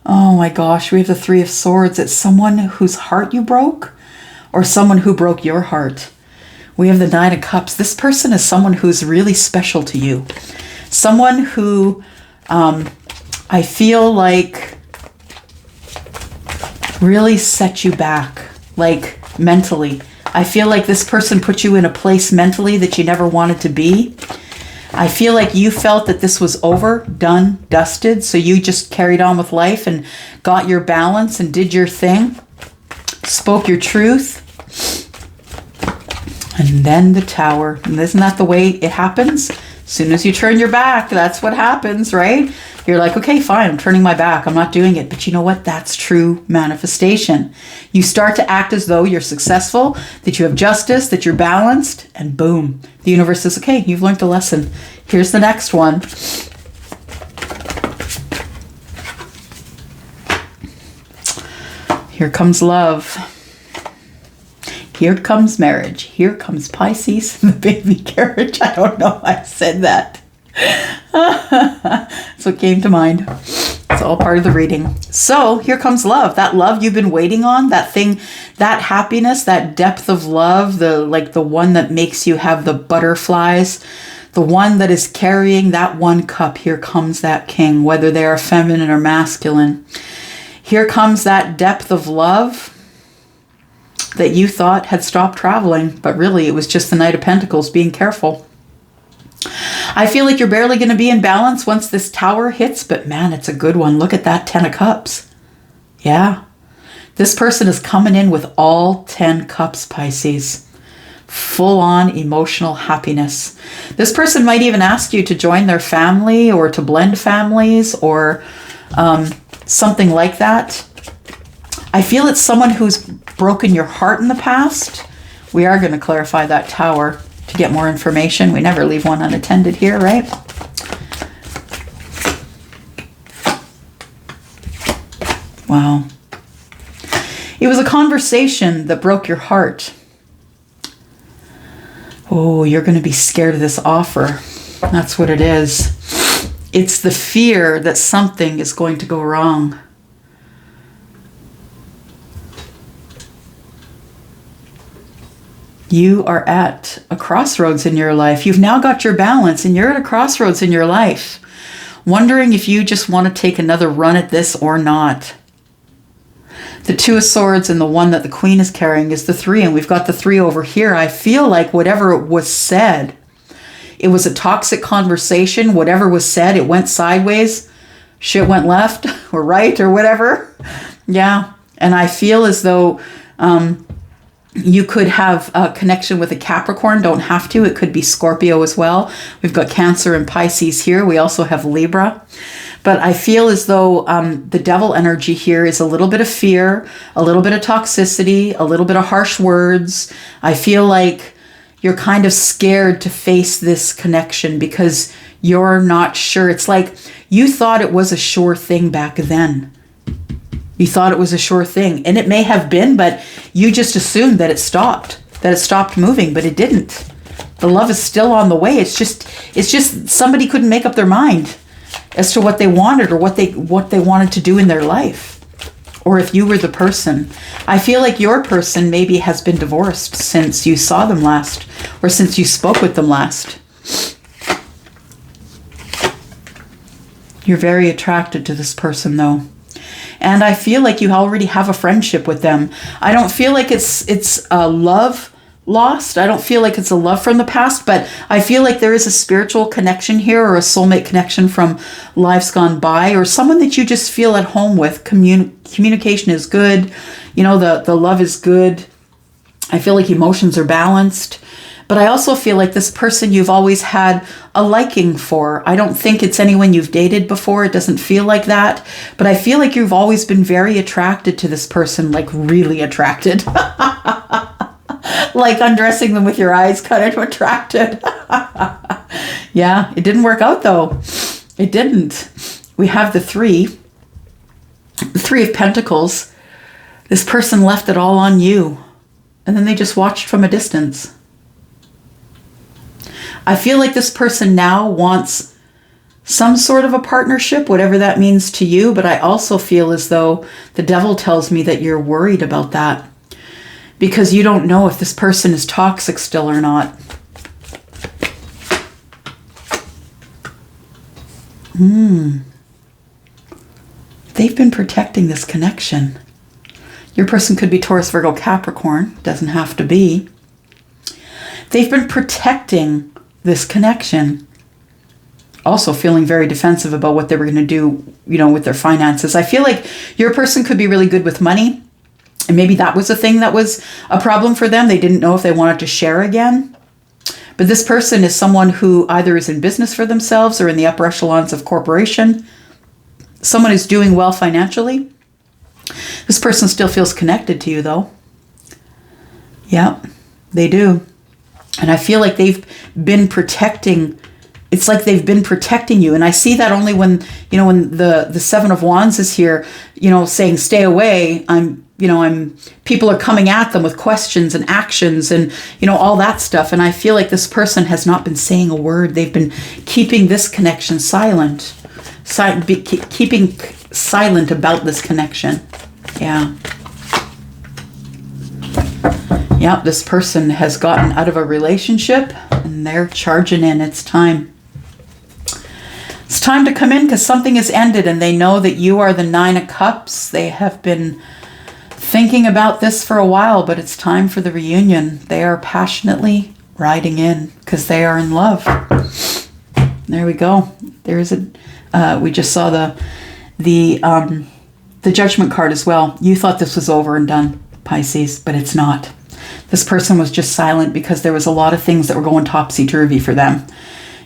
Oh my gosh, we have the Three of Swords. It's someone whose heart you broke, or someone who broke your heart. We have the Nine of Cups. This person is someone who's really special to you. Someone who I feel like really set you back, like mentally. I feel like this person put you in a place mentally that you never wanted to be. I feel like you felt that this was over, done, dusted, so you just carried on with life and got your balance and did your thing, spoke your truth. And then the Tower. And isn't that the way it happens? As soon as you turn your back, that's what happens, right? You're like, okay, fine, I'm turning my back. I'm not doing it. But you know what? That's true manifestation. You start to act as though you're successful, that you have justice, that you're balanced, and boom. The universe says, okay, you've learned a lesson. Here's the next one. Here comes love. Here comes marriage. Here comes Pisces, the baby carriage. I don't know why I said that. That's what came to mind. It's all part of the reading. So here comes love. That love you've been waiting on, that thing, that happiness, that depth of love, the one that makes you have the butterflies, the one that is carrying that one cup. Here comes that king, whether they are feminine or masculine. Here comes that depth of love that you thought had stopped traveling, but really it was just the Knight of Pentacles being careful. I feel like you're barely going to be in balance once this Tower hits, but man, it's a good one. Look at that 10 of Cups. Yeah. This person is coming in with all 10 cups, Pisces. Full-on emotional happiness. This person might even ask you to join their family or to blend families or something like that. I feel it's someone who's broken your heart in the past. We are going to clarify that Tower to get more information. We never leave one unattended here, right? Wow. It was a conversation that broke your heart. Oh, you're going to be scared of this offer. That's what it is. It's the fear that something is going to go wrong. You are at a crossroads in your life. You've now got your balance and you're at a crossroads in your life, wondering if you just want to take another run at this or not. The Two of Swords and the one that the Queen is carrying is the Three, and we've got the Three over here. I feel like whatever was said, it was a toxic conversation. Whatever was said, it went sideways. Shit went left or right or whatever. Yeah. And I feel as though you could have a connection with a Capricorn. Don't have to. It could be Scorpio as well. We've got Cancer and Pisces here. We also have Libra. But I feel as though the devil energy here is a little bit of fear, a little bit of toxicity, a little bit of harsh words. I feel like you're kind of scared to face this connection because you're not sure. It's like you thought it was a sure thing back then. You thought it was a sure thing, and it may have been, but you just assumed that it stopped moving, but it didn't. The love is still on the way. It's just somebody couldn't make up their mind as to what they wanted or what they wanted to do in their life. Or if you were the person. I feel like your person maybe has been divorced since you saw them last or since you spoke with them last. You're very attracted to this person though. And I feel like you already have a friendship with them. I don't feel like it's a love lost. I don't feel like it's a love from the past, but I feel like there is a spiritual connection here or a soulmate connection from lives gone by or someone that you just feel at home with. Communication is good. You know, the love is good. I feel like emotions are balanced. But I also feel like this person you've always had a liking for. I don't think it's anyone you've dated before. It doesn't feel like that. But I feel like you've always been very attracted to this person, like really attracted. Like undressing them with your eyes kind of attracted. Yeah, it didn't work out though. It didn't. We have the Three of Pentacles. This person left it all on you. And then they just watched from a distance. I feel like this person now wants some sort of a partnership, whatever that means to you. But I also feel as though the devil tells me that you're worried about that because you don't know if this person is toxic still or not. They've been protecting this connection. Your person could be Taurus, Virgo, Capricorn. Doesn't have to be. They've been protecting this connection. Also feeling very defensive about what they were going to do, with their finances. I feel like your person could be really good with money. And maybe that was a thing that was a problem for them. They didn't know if they wanted to share again. But this person is someone who either is in business for themselves or in the upper echelons of corporation. Someone who's doing well financially. This person still feels connected to you, though. Yeah, they do. And I feel like they've been protecting. It's like they've been protecting you. And I see that only when, when the Seven of Wands is here, saying, stay away. People are coming at them with questions and actions and, all that stuff. And I feel like this person has not been saying a word. They've been keeping this connection silent. Keeping silent about this connection. Yeah. Yeah, this person has gotten out of a relationship and they're charging in. It's time. It's time to come in because something has ended and they know that you are the Nine of Cups. They have been thinking about this for a while, but it's time for the reunion. They are passionately riding in because they are in love. There we go. There's we just saw the Judgment card as well. You thought this was over and done, Pisces, but it's not. This person was just silent because there was a lot of things that were going topsy-turvy for them.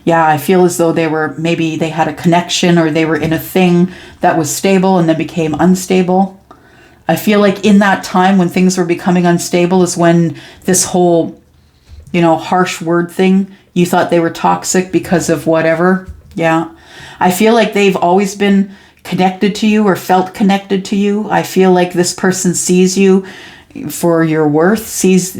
Yeah, I feel as though maybe they had a connection or they were in a thing that was stable and then became unstable. I feel like in that time when things were becoming unstable is when this whole, harsh word thing, you thought they were toxic because of whatever. Yeah. I feel like they've always been connected to you or felt connected to you. I feel like this person sees you for your worth, sees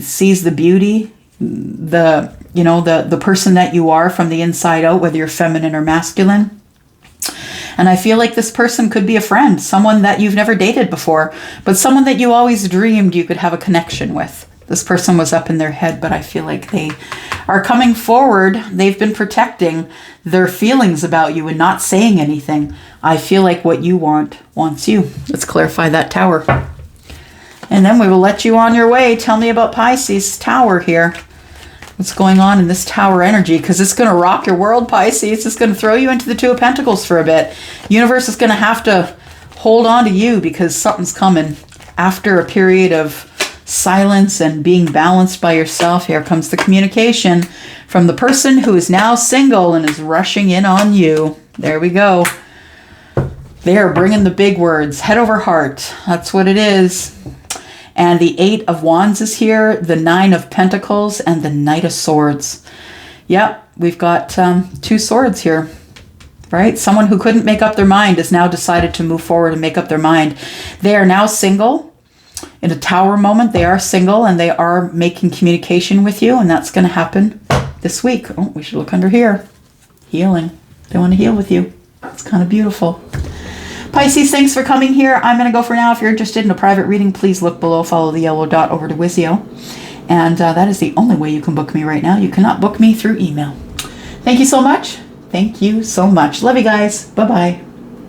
the beauty, the person that you are from the inside out, whether you're feminine or masculine. And I feel like this person could be a friend, someone that you've never dated before, but someone that you always dreamed you could have a connection with. This person was up in their head, but I feel like they are coming forward. They've been protecting their feelings about you and not saying anything. I feel like what you wants you. Let's clarify that Tower. And then we will let you on your way. Tell me about Pisces Tower here. What's going on in this Tower energy? Because it's going to rock your world, Pisces. It's going to throw you into the Two of Pentacles for a bit. Universe is going to have to hold on to you because something's coming. After a period of silence and being balanced by yourself, here comes the communication from the person who is now single and is rushing in on you. There we go. They are bringing the big words. Head over heart. That's what it is. And the Eight of Wands is here, the Nine of Pentacles, and the Knight of Swords. Yep, we've got two swords here, right? Someone who couldn't make up their mind has now decided to move forward and make up their mind. They are now single. In a Tower moment, they are single and they are making communication with you, and that's going to happen this week. Oh, we should look under here. Healing. They want to heal with you. It's kind of beautiful. Pisces, thanks for coming here. I'm going to go for now. If you're interested in a private reading, please look below. Follow the yellow dot over to Wizio. And that is the only way you can book me right now. You cannot book me through email. Thank you so much. Thank you so much. Love you guys. Bye-bye.